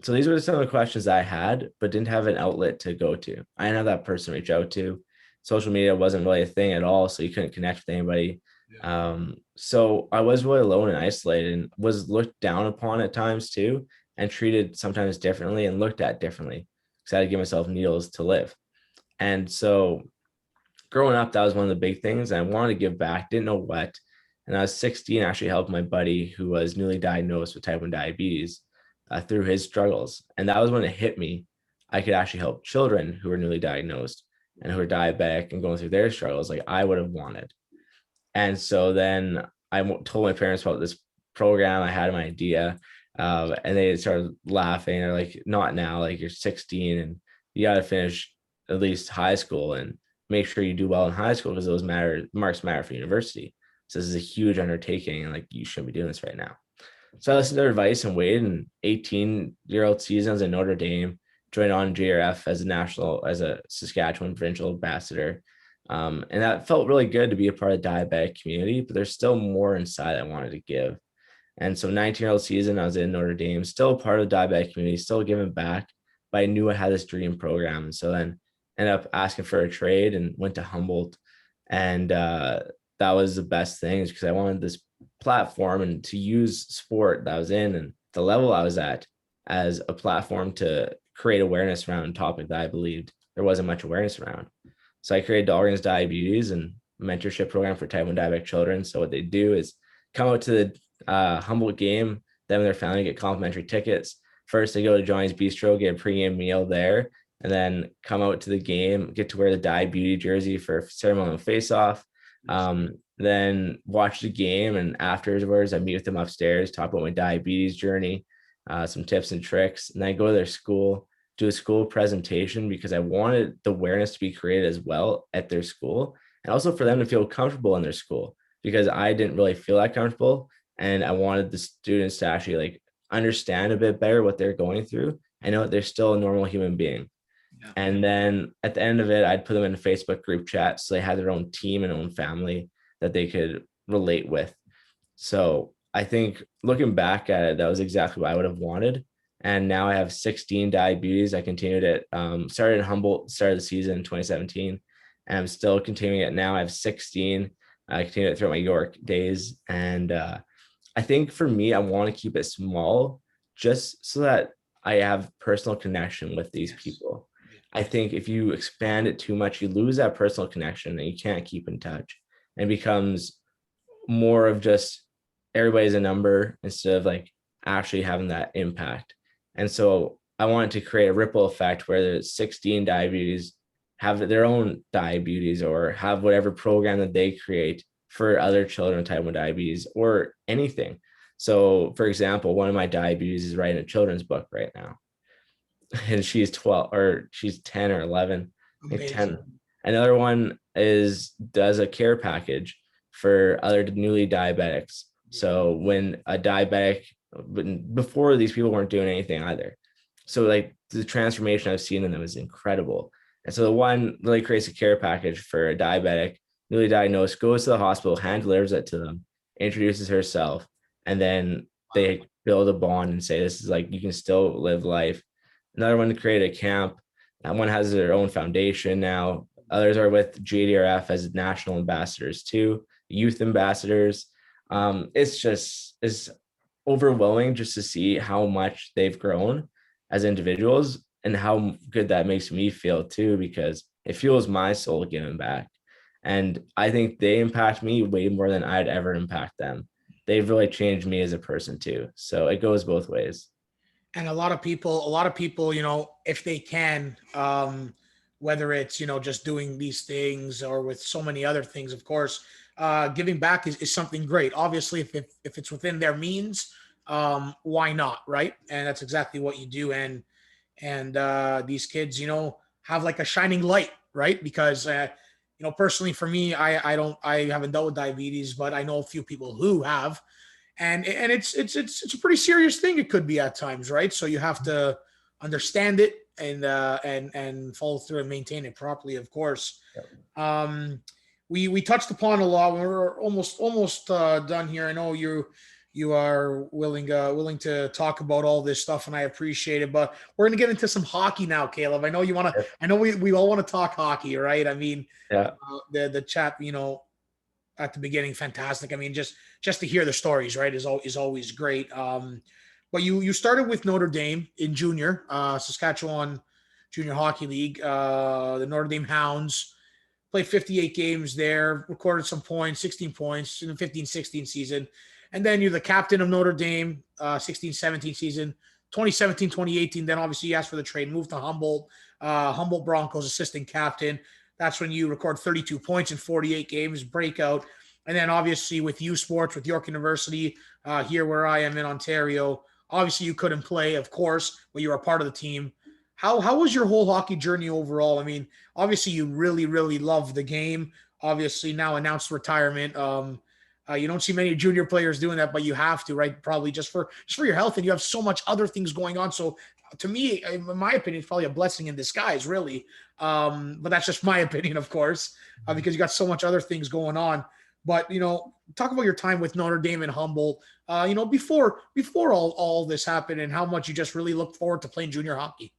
So these were some of the questions I had, but didn't have an outlet to go to. I didn't have that person to reach out to. social media wasn't really a thing at all. So you couldn't connect with anybody. Yeah. So I was really alone and isolated and was looked down upon at times too, and treated sometimes differently and looked at differently because I had to give myself needles to live. And so growing up, that was one of the big things. I wanted to give back, didn't know what. And I was 16, actually helped my buddy who was newly diagnosed with type 1 diabetes through his struggles. And that was when it hit me. I could actually help children who were newly diagnosed and who are diabetic and going through their struggles like I would have wanted. And so then I told my parents about this program. I had an idea, and they started laughing. They're like, not now, like you're 16 and you got to finish at least high school and make sure you do well in high school because those marks matter for university. So this is a huge undertaking and like you shouldn't be doing this right now. So I listened to their advice and waited. And 18-year-old seasons in Notre Dame, joined on JRF as a Saskatchewan provincial ambassador. And that felt really good to be a part of the diabetic community, but there's still more inside I wanted to give. And so 19-year-old season, I was in Notre Dame, still a part of the diabetic community, still giving back, but I knew I had this dream program. And so then ended up asking for a trade and went to Humboldt. And that was the best thing because I wanted this platform and to use sport that I was in and the level I was at as a platform to create awareness around a topic that I believed there wasn't much awareness around. So I created Dahlgren's Diabeauties and mentorship program for type 1 diabetic children. So what they do is come out to the Humboldt game, them and their family get complimentary tickets. First, they go to Johnny's Bistro, get a pregame meal there, and then come out to the game, get to wear the Diabeauty jersey for ceremonial face-off. Then watch the game, and afterwards, I meet with them upstairs, talk about my diabetes journey, some tips and tricks, and then I go to their school, do a school presentation because I wanted the awareness to be created as well at their school, and also for them to feel comfortable in their school because I didn't really feel that comfortable, and I wanted the students to actually like understand a bit better what they're going through. I know they're still a normal human being. Yeah. And then at the end of it, I'd put them in a Facebook group chat so they had their own team and own family that they could relate with. So I think looking back at it, that was exactly what I would have wanted. And now I have 16 Diabeauties. I continued it, started in Humboldt, started the season in 2017, and I'm still continuing it now. I have 16. I continued it throughout my York days. And I think for me, I want to keep it small just so that I have personal connection with these people. I think if you expand it too much, you lose that personal connection and you can't keep in touch. And it becomes more of just everybody's a number instead of like actually having that impact. And so I wanted to create a ripple effect where the 16 Diabeauties have their own Diabeauties or have whatever program that they create for other children with type 1 diabetes or anything. So for example, one of my Diabeauties is writing a children's book right now. And she's 12 or she's 10 or 11, I think 10. Another one does a care package for other newly diabetics. So when a diabetic, before these people weren't doing anything either. So like the transformation I've seen in them is incredible. And so the one really creates a care package for a diabetic, newly diagnosed, goes to the hospital, hand delivers it to them, introduces herself, and then they build a bond and say, this is like, you can still live life. Another one to create a camp. That one has their own foundation now. Others are with JDRF as national ambassadors too, youth ambassadors. It's overwhelming just to see how much they've grown as individuals and how good that makes me feel too, because it fuels my soul giving back. And I think they impact me way more than I'd ever impact them. They've really changed me as a person too. So it goes both ways. And a lot of people, you know, if they can, whether it's, you know, just doing these things or with so many other things, of course, giving back is something great. Obviously, if it's within their means, why not, right? And that's exactly what you do. And these kids, you know, have like a shining light, right? Because you know, personally for me, I haven't dealt with diabetes, but I know a few people who have, and it's a pretty serious thing. It could be at times, right? So you have to understand it and follow through and maintain it properly, of course. Yep. We touched upon a lot. We're almost done here. I know you are willing to talk about all this stuff, and I appreciate it. But we're gonna get into some hockey now, Caleb. I know you want to. I know we all want to talk hockey, right? I mean, Yeah. the chat, at the beginning, fantastic. I mean, just to hear the stories, right, is always great. But you started with Notre Dame in junior, Saskatchewan Junior Hockey League, the Notre Dame Hounds. Played 58 games there, recorded some points, 16 points in the 15-16 season. And then you're the captain of Notre Dame, 16-17 season, 2017-2018. Then obviously you asked for the trade, moved to Humboldt Broncos, assistant captain. That's when you record 32 points in 48 games, breakout. And then obviously with U Sports, with York University, here where I am in Ontario, obviously you couldn't play, of course, but you were a part of the team. How was your whole hockey journey overall? I mean, obviously you really, really love the game. Obviously now announced retirement. You don't see many junior players doing that, but you have to, right? Probably just for your health, and you have so much other things going on. So to me, in my opinion, it's probably a blessing in disguise, really. But that's just my opinion, of course, because you got so much other things going on. But talk about your time with Notre Dame and Humboldt. Before all this happened, and how much you just really looked forward to playing junior hockey.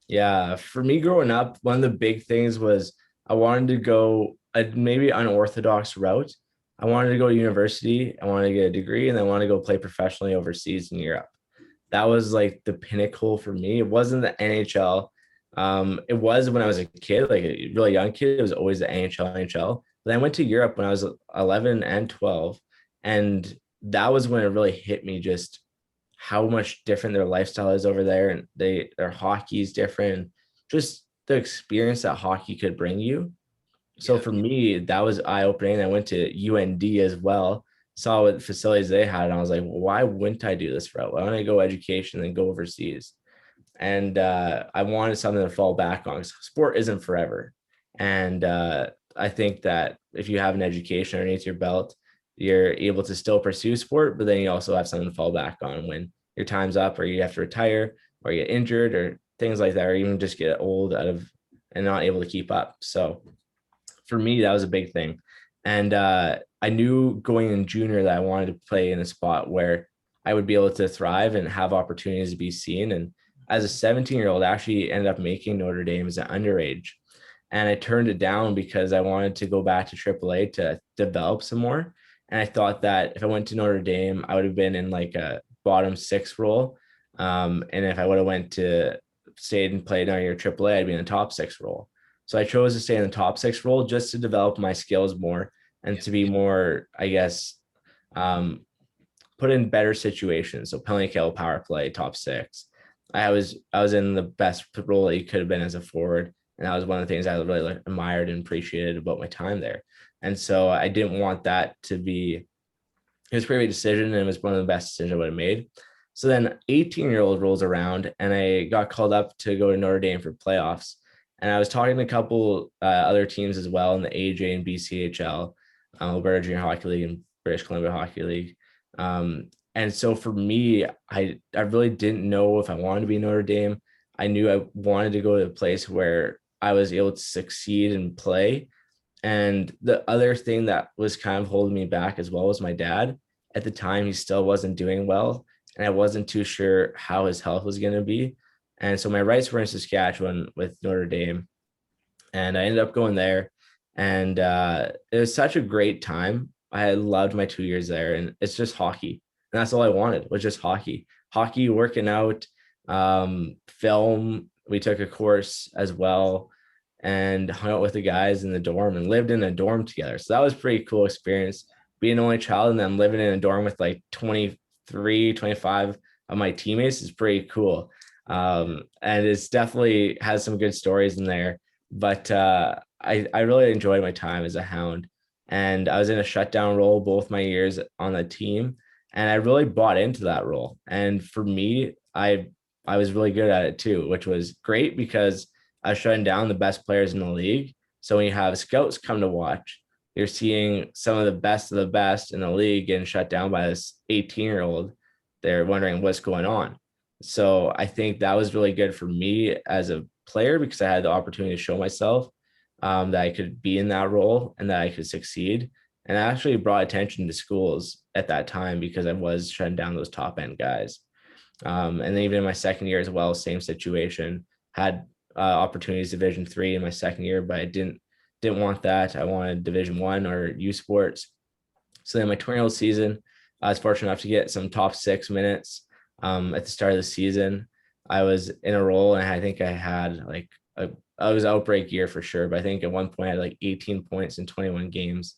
Yeah, for me growing up, one of the big things was I wanted to go a maybe unorthodox route. I wanted to go to university, I wanted to get a degree, and I wanted to go play professionally overseas in Europe. That was like the pinnacle for me. It wasn't the NHL. It was when I was a kid, like a really young kid, it was always the NHL. But I went to Europe when I was 11 and 12, and that was when it really hit me just how much different their lifestyle is over there, and their hockey is different, just the experience that hockey could bring you. So for me, that was eye-opening. I went to UND as well, saw what facilities they had, and I was like, well, why wouldn't I do this route? Why don't I go education and go overseas? And I wanted something to fall back on. Sport isn't forever, and I think that if you have an education underneath your belt, you're able to still pursue sport, but then you also have something to fall back on when your time's up, or you have to retire, or you get injured, or things like that, or even just get old and not able to keep up. So for me, that was a big thing. And I knew going in junior that I wanted to play in a spot where I would be able to thrive and have opportunities to be seen. And as a 17-year-old, I actually ended up making Notre Dame as an underage. And I turned it down because I wanted to go back to AAA to develop some more. And I thought that if I went to Notre Dame, I would have been in like a bottom six role. And if I would have stayed and played on your AAA, I'd be in the top six role. So I chose to stay in the top six role just to develop my skills more and to be more, I guess, put in better situations. So penalty kill, power play, top six. I was in the best role that you could have been as a forward. And that was one of the things I really admired and appreciated about my time there. And so I didn't want that to be, it was a pretty big decision, and it was one of the best decisions I would have made. So then 18-year-old rolls around, and I got called up to go to Notre Dame for playoffs. And I was talking to a couple other teams as well in the AJ and BCHL, Alberta Junior Hockey League and British Columbia Hockey League. And so for me, I really didn't know if I wanted to be Notre Dame. I knew I wanted to go to a place where I was able to succeed and play. And the other thing that was kind of holding me back as well was my dad. At the time, he still wasn't doing well, and I wasn't too sure how his health was going to be. And so my rights were in Saskatchewan with Notre Dame, and I ended up going there. And it was such a great time. I loved my 2 years there, and it's just hockey. And that's all I wanted was just hockey, working out, film. We took a course as well and hung out with the guys in the dorm and lived in a dorm together. So that was a pretty cool experience, being an only child and then living in a dorm with like 23, 25 of my teammates is pretty cool. And it's definitely has some good stories in there, but I really enjoyed my time as a Hound, and I was in a shutdown role both my years on the team, and I really bought into that role. And for me, I was really good at it too, which was great because I was shutting down the best players in the league. So when you have scouts come to watch, you're seeing some of the best in the league getting shut down by this 18-year-old. They're wondering what's going on. So I think that was really good for me as a player because I had the opportunity to show myself that I could be in that role and that I could succeed. And I actually brought attention to schools at that time because I was shutting down those top end guys. And then even in my second year as well, same situation. Had opportunities Division 3 in my second year, but I didn't want that. I wanted Division 1 or U Sports. So then my 20-year-old season, I was fortunate enough to get some top 6 minutes at the start of the season. I was in a role, and I think I had like I was outbreak year for sure, but I think at one point I had like 18 points in 21 games,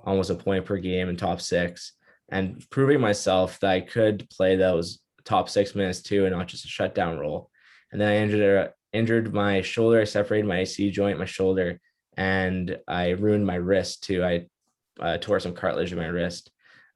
almost a point per game in top 6, and proving myself that I could play those top 6 minutes too, and not just a shutdown role. And then I injured my shoulder. I separated my AC joint, my shoulder, and I ruined my wrist too. I tore some cartilage in my wrist.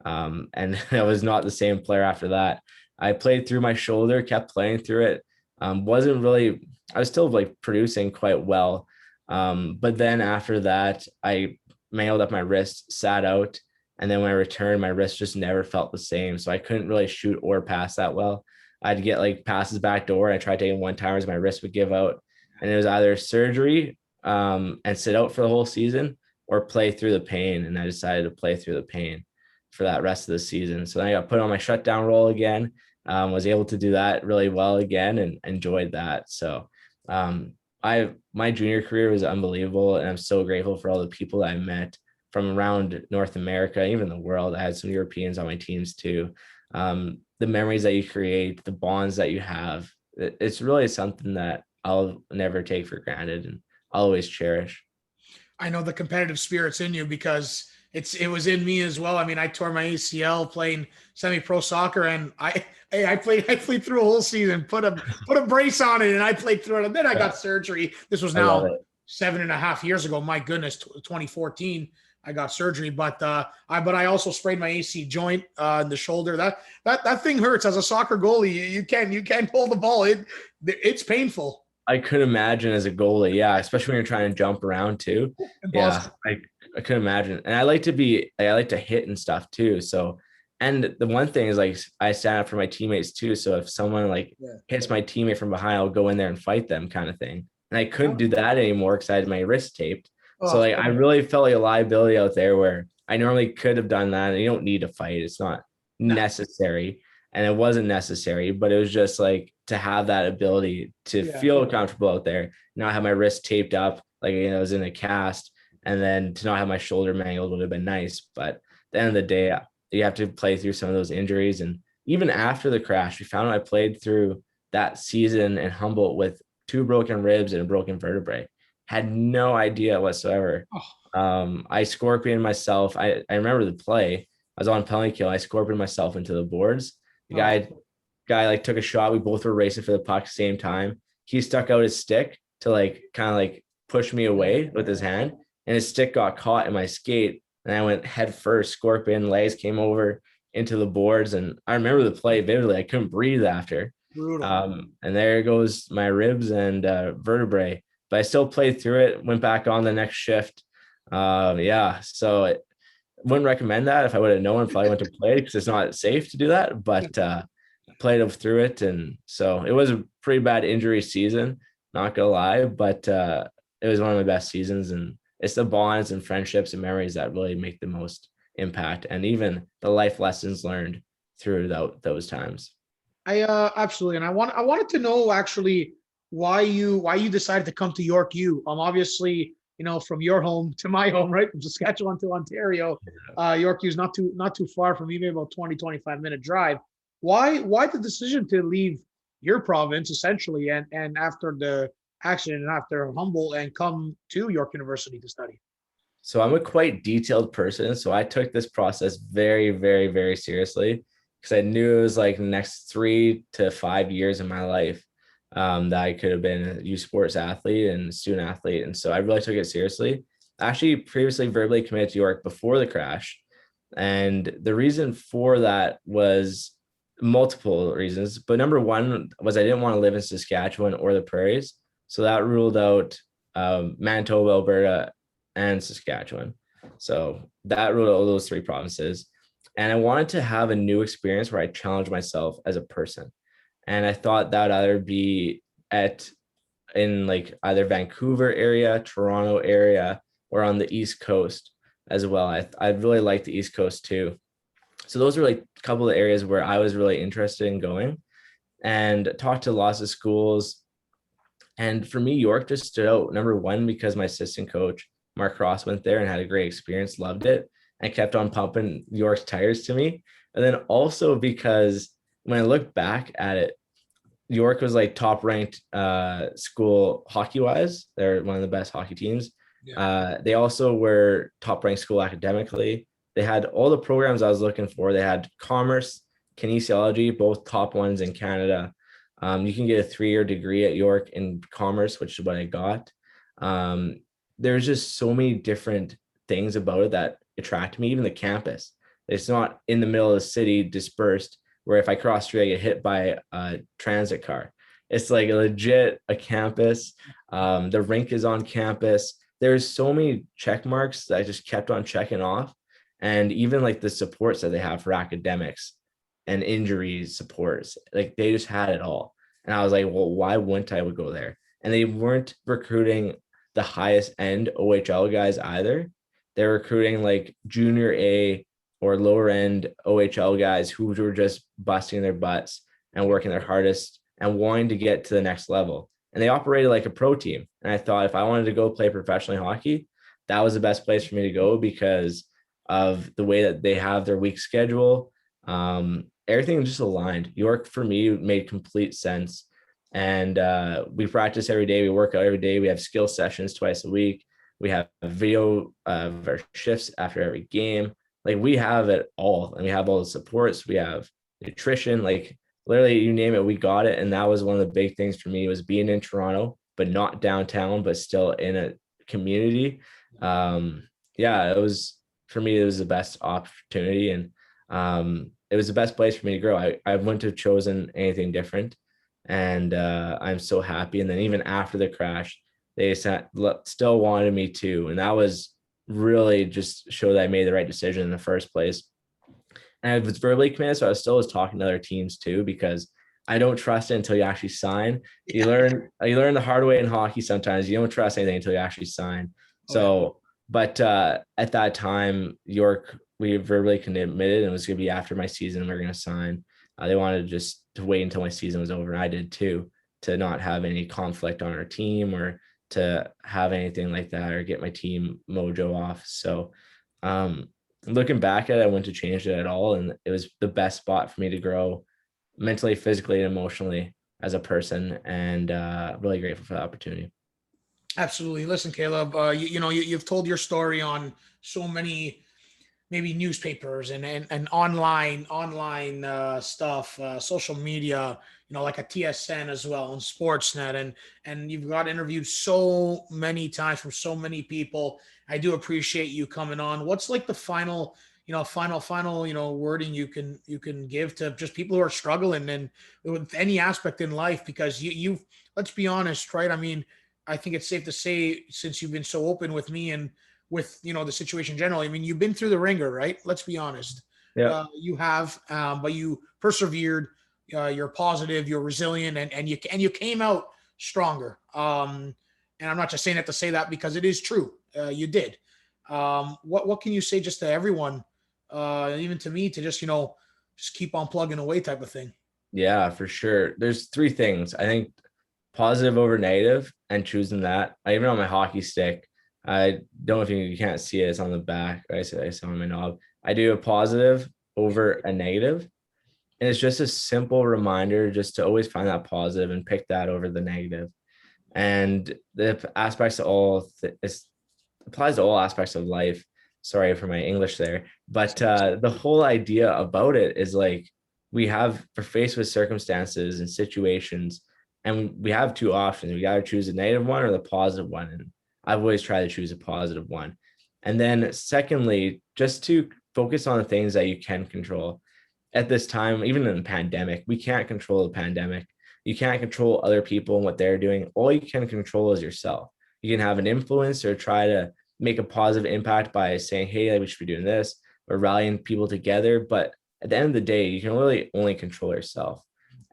And I was not the same player after that. I played through my shoulder, kept playing through it. Wasn't really, I was still like producing quite well. But then after that, I mangled up my wrist, sat out. And then when I returned, my wrist just never felt the same. So I couldn't really shoot or pass that well. I'd get like passes back door. I tried taking one-timers, my wrist would give out. And it was either surgery and sit out for the whole season, or play through the pain. And I decided to play through the pain for that rest of the season. So then I got put on my shutdown role again, was able to do that really well again and enjoyed that. So my junior career was unbelievable. And I'm so grateful for all the people that I met from around North America, even the world. I had some Europeans on my teams too. The memories that you create, the bonds that you have, it's really something that I'll never take for granted and I'll always cherish. I know the competitive spirit's in you because it was in me as well. I mean, I tore my ACL playing semi-pro soccer, and I played through a whole season, put a brace on it, and I played through it. And then I got surgery. This was now 7.5 years ago. My goodness, 2014. I got surgery, but I also sprained my AC joint in the shoulder. That thing hurts. As a soccer goalie, you can't hold the ball. It's painful. I could imagine as a goalie, yeah, especially when you're trying to jump around too. Yeah, I could imagine. And I like to hit and stuff too. So, and the one thing is like I stand up for my teammates too. So if someone hits my teammate from behind, I'll go in there and fight them, kind of thing. And I couldn't do that anymore because I had my wrist taped. So I really felt like a liability out there where I normally could have done that. And you don't need to fight. It's not necessary. And it wasn't necessary, but it was just like to have that ability to feel comfortable out there, not have my wrist taped up, like, I was in a cast, and then to not have my shoulder mangled would have been nice. But at the end of the day, you have to play through some of those injuries. And even after the crash, we found out I played through that season in Humboldt with 2 broken ribs and a broken vertebrae. Had no idea whatsoever. I scorpioned myself. I remember the play. I was on penalty kill. I scorpioned myself into the boards. The guy like took a shot. We both were racing for the puck at the same time. He stuck out his stick to like kind of like push me away with his hand, and his stick got caught in my skate. And I went head first, scorpion, legs came over into the boards. And I remember the play vividly. I couldn't breathe after. Brutal. And there goes my ribs and vertebrae. But I still played through it, went back on the next shift. So wouldn't recommend that. If I would have known, probably went to play because it's not safe to do that, but played through it. And so it was a pretty bad injury season, not gonna lie, but it was one of my best seasons. And it's the bonds and friendships and memories that really make the most impact, and even the life lessons learned through those times. I absolutely. And I wanted to know actually why you decided to come to York U. Obviously, from your home to my home, right? From Saskatchewan to Ontario, York U is not too far from me, maybe about 20-25 minute drive. Why the decision to leave your province essentially, and after the accident and after Humboldt, and come to York University to study? So I'm a quite detailed person. So I took this process very, very, very seriously because I knew it was like the next 3 to 5 years of my life that I could have been a youth sports athlete and student athlete. And so I really took it seriously. I actually previously verbally committed to York before the crash. And the reason for that was multiple reasons. But number one was I didn't want to live in Saskatchewan or the prairies. So that ruled out Manitoba, Alberta, and Saskatchewan. So that ruled out those 3 provinces. And I wanted to have a new experience where I challenged myself as a person. And I thought that would either be in like either Vancouver area, Toronto area, or on the East Coast. as well. I really like the East Coast too. So those were like a couple of areas where I was really interested in going, and talked to lots of schools. And for me, York just stood out, number one, because my assistant coach, Mark Ross, went there and had a great experience, loved it, and kept on pumping York's tires to me. And then also because when I look back at it, York was like top ranked school hockey wise. They're one of the best hockey teams. Yeah. They also were top ranked school academically. They had all the programs I was looking for. They had commerce, kinesiology, both top ones in Canada. You can get a 3-year degree at York in commerce, which is what I got. There's just so many different things about it that attract me, even the campus. It's not in the middle of the city dispersed, where if I cross the street, I get hit by a transit car. It's like a campus. The rink is on campus. There's so many check marks that I just kept on checking off. And even like the supports that they have for academics and injuries supports, like they just had it all. And I was like, well, why wouldn't I would go there? And they weren't recruiting the highest end OHL guys either. They're recruiting like junior A or lower end OHL guys who were just busting their butts and working their hardest and wanting to get to the next level. And they operated like a pro team. And I thought if I wanted to go play professionally hockey, that was the best place for me to go because of the way that they have their week schedule. Everything just aligned. York for me made complete sense. And we practice every day. We work out every day. We have skill sessions twice a week. We have a video of our shifts after every game. Like we have it all, and we have all the supports. We have nutrition, like literally you name it, we got it. And that was one of the big things for me was being in Toronto, but not downtown, but still in a community. Yeah, it was, for me, it was the best opportunity. And it was the best place for me to grow. I wouldn't have chosen anything different. And I'm so happy. And then even after the crash, they still wanted me to. And that was really just show that I made the right decision in the first place. And I was verbally committed, so I was talking to other teams too, because I don't trust it until you actually sign. You learn the hard way in hockey sometimes. You don't trust anything until you actually sign. So, but at that time, York, we verbally committed, and it was going to be after my season. We were going to sign. They wanted just to wait until my season was over, and I did too, to not have any conflict on our team or to have anything like that or get my team mojo off. So looking back at it, I wouldn't have changed it at all. And it was the best spot for me to grow mentally, physically, and emotionally as a person, and really grateful for the opportunity. Absolutely. Listen, Caleb, you've told your story on so many maybe newspapers and online stuff, social media, like a TSN as well, and Sportsnet, and you've got interviewed so many times from so many people. I do appreciate you coming on. What's like the final wording you can give to just people who are struggling and with any aspect in life? Because you've, let's be honest, right? I mean, I think it's safe to say, since you've been so open with me and with the situation generally, I mean, you've been through the ringer, right? Let's be honest. Yeah, you have, but you persevered. You're positive, you're resilient, and you came out stronger. And I'm not just saying that to say that, because it is true. You did. What can you say just to everyone, even to me, to just just keep on plugging away type of thing? Yeah, for sure. There's 3 things. I think positive over negative, and choosing that. Even on my hockey stick, I don't know if you can't see it. It's on the back. I saw on my knob. I do a positive over a negative. And it's just a simple reminder just to always find that positive and pick that over the negative. And the aspects of all, it applies to all aspects of life. Sorry for my English there. But the whole idea about it is like, we're faced with circumstances and situations, and we have 2 options. We got to choose the negative one or the positive one. And I've always tried to choose a positive one. And then secondly, just to focus on the things that you can control. At this time, even in the pandemic, we can't control the pandemic. You can't control other people and what they're doing. All you can control is yourself. You can have an influence or try to make a positive impact by saying, hey, we should be doing this, or rallying people together. But at the end of the day, you can really only control yourself.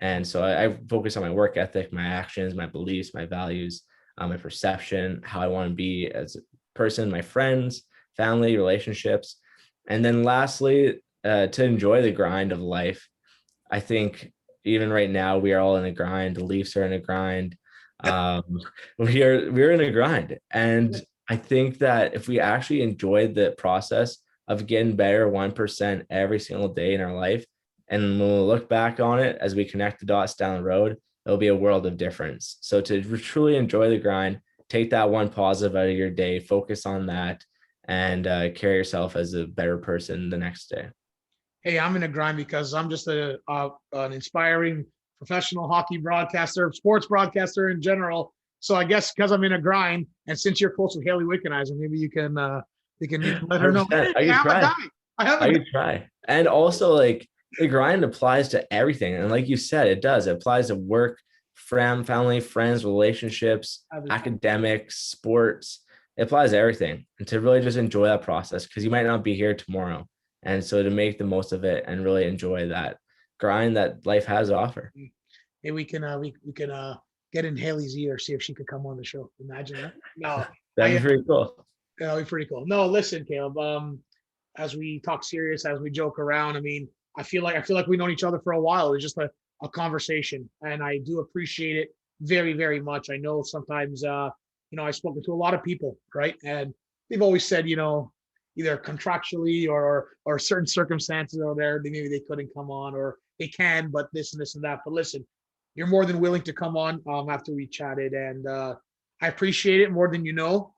And so I focus on my work ethic, my actions, my beliefs, my values, my perception, how I want to be as a person, my friends, family, relationships. And then lastly, to enjoy the grind of life. I think even right now, we are all in a grind. The Leafs are in a grind. We're in a grind. And I think that if we actually enjoy the process of getting better 1% every single day in our life, and when we look back on it as we connect the dots down the road, it'll be a world of difference. So to truly enjoy the grind, take that one positive out of your day, focus on that, and carry yourself as a better person the next day. Hey, I'm in a grind because I'm just an inspiring professional hockey broadcaster, sports broadcaster in general. So I guess because I'm in a grind, and since you're close with Haley Wickenheiser, maybe you can let her know. I could try. And also, like, the grind applies to everything. And like you said, it does. It applies to work, family, friends, relationships, academics, sports. It applies to everything. And to really just enjoy that process, because you might not be here tomorrow. And so to make the most of it and really enjoy that grind that life has to offer. Hey, we can get in Haley's ear, see if she could come on the show. Imagine that. No, that'd be pretty cool. That'd be pretty cool. No, listen, Kaleb. As we talk serious, as we joke around, I mean, I feel like we've known each other for a while. It's just a conversation, and I do appreciate it very, very much. I know sometimes, I've spoken to a lot of people, right, and they've always said, either contractually or certain circumstances out there, maybe they couldn't come on, or they can, but this and this and that. But listen, you're more than willing to come on after we chatted, and I appreciate it more than you know.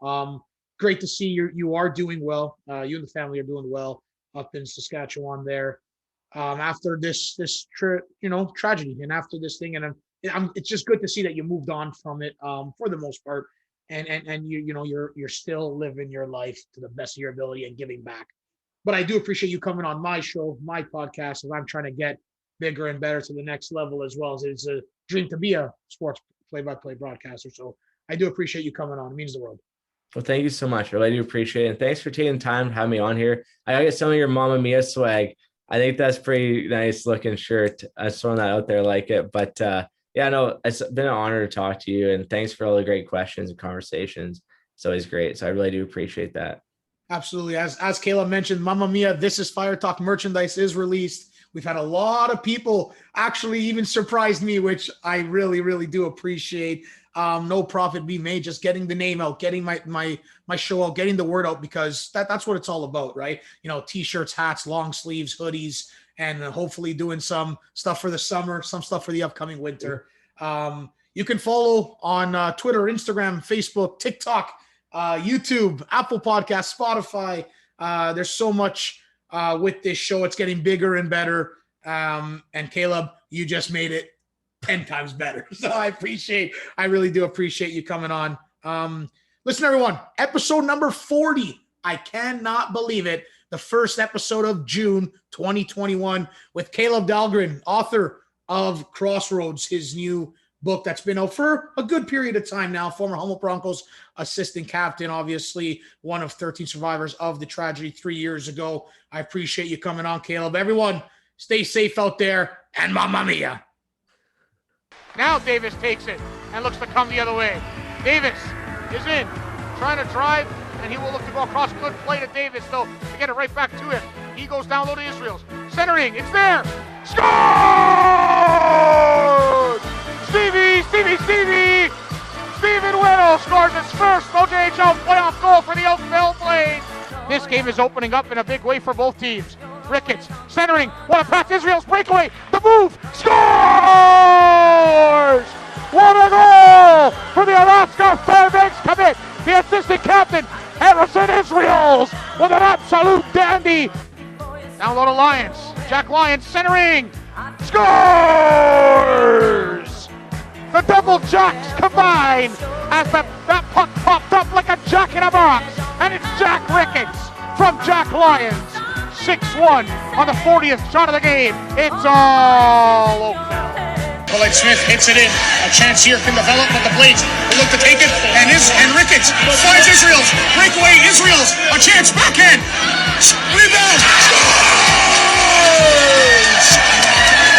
Great to see you are doing well. You and the family are doing well up in Saskatchewan there. After this tragedy, and after this thing, and it's just good to see that you moved on from it for the most part, and you're still living your life to the best of your ability and giving back. But I do appreciate you coming on my show, my podcast, as I'm trying to get bigger and better to the next level, as well as it's a dream to be a sports play-by-play broadcaster. So I do appreciate you coming on. It means the world. Well, thank you so much. I really do appreciate it. And thanks for taking time to have me on here. I got some of your Mamma Mia swag. I think that's pretty nice looking shirt. I was throwing that out there, like it. But it's been an honor to talk to you. And thanks for all the great questions and conversations. It's always great. So I really do appreciate that. Absolutely. As Kaleb mentioned, Mamma Mia, This Is Fire Talk merchandise is released. We've had a lot of people actually even surprised me, which I really, really do appreciate. No profit being made, just getting the name out, getting my show out, getting the word out, because that's what it's all about, right? T-shirts, hats, long sleeves, hoodies, and hopefully doing some stuff for the summer, some stuff for the upcoming winter. You can follow on Twitter, Instagram, Facebook, TikTok, YouTube, Apple Podcasts, Spotify. There's so much with this show. It's getting bigger and better. And Kaleb, you just made it 10 times better. So I really do appreciate you coming on. Listen, everyone, episode number 40. I cannot believe it. The first episode of June 2021 with Kaleb Dahlgren, author of Crossroads, his new book that's been out for a good period of time now. Former Humboldt Broncos assistant captain, obviously one of 13 survivors of the tragedy 3 years ago. I appreciate you coming on, Kaleb. Everyone, stay safe out there, and Mamma Mia. Now Davis takes it and looks to come the other way. Davis is in, trying to drive, and he will look to go across. Good play to Davis, though, to get it right back to him. He goes down low to Israels. Centering, it's there. Score! Stevie! Steven Whittle scores his first OJHL playoff goal for the Oakville Blades. This game is opening up in a big way for both teams. Ricketts centering, what a pass, Israel's breakaway, the move, scores! What a goal for the Alaska Fairbanks commit, the assistant captain, Harrison Israels, with an absolute dandy. Down low to Lyons, Jack Lyons centering, scores! The double jacks combine as that puck popped up like a jack in a box, and it's Jack Ricketts from Jack Lyons. 6-1 on the 40th shot of the game. It's all Oakville. Colette Smith hits it in. A chance here can develop, but the Blades will look to take it. And Ricketts finds Israels. Breakaway, Israels. A chance, backhand. Rebound. Scores!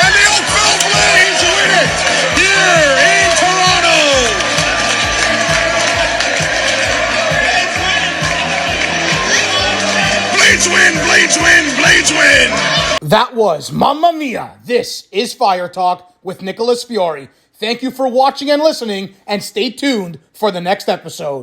And the Oakville Blades win it here in Toronto. Blades win, Blades win, Blades win. That was Mamma Mia. This is Fire Talk with Nicholas Fiore. Thank you for watching and listening, and stay tuned for the next episode.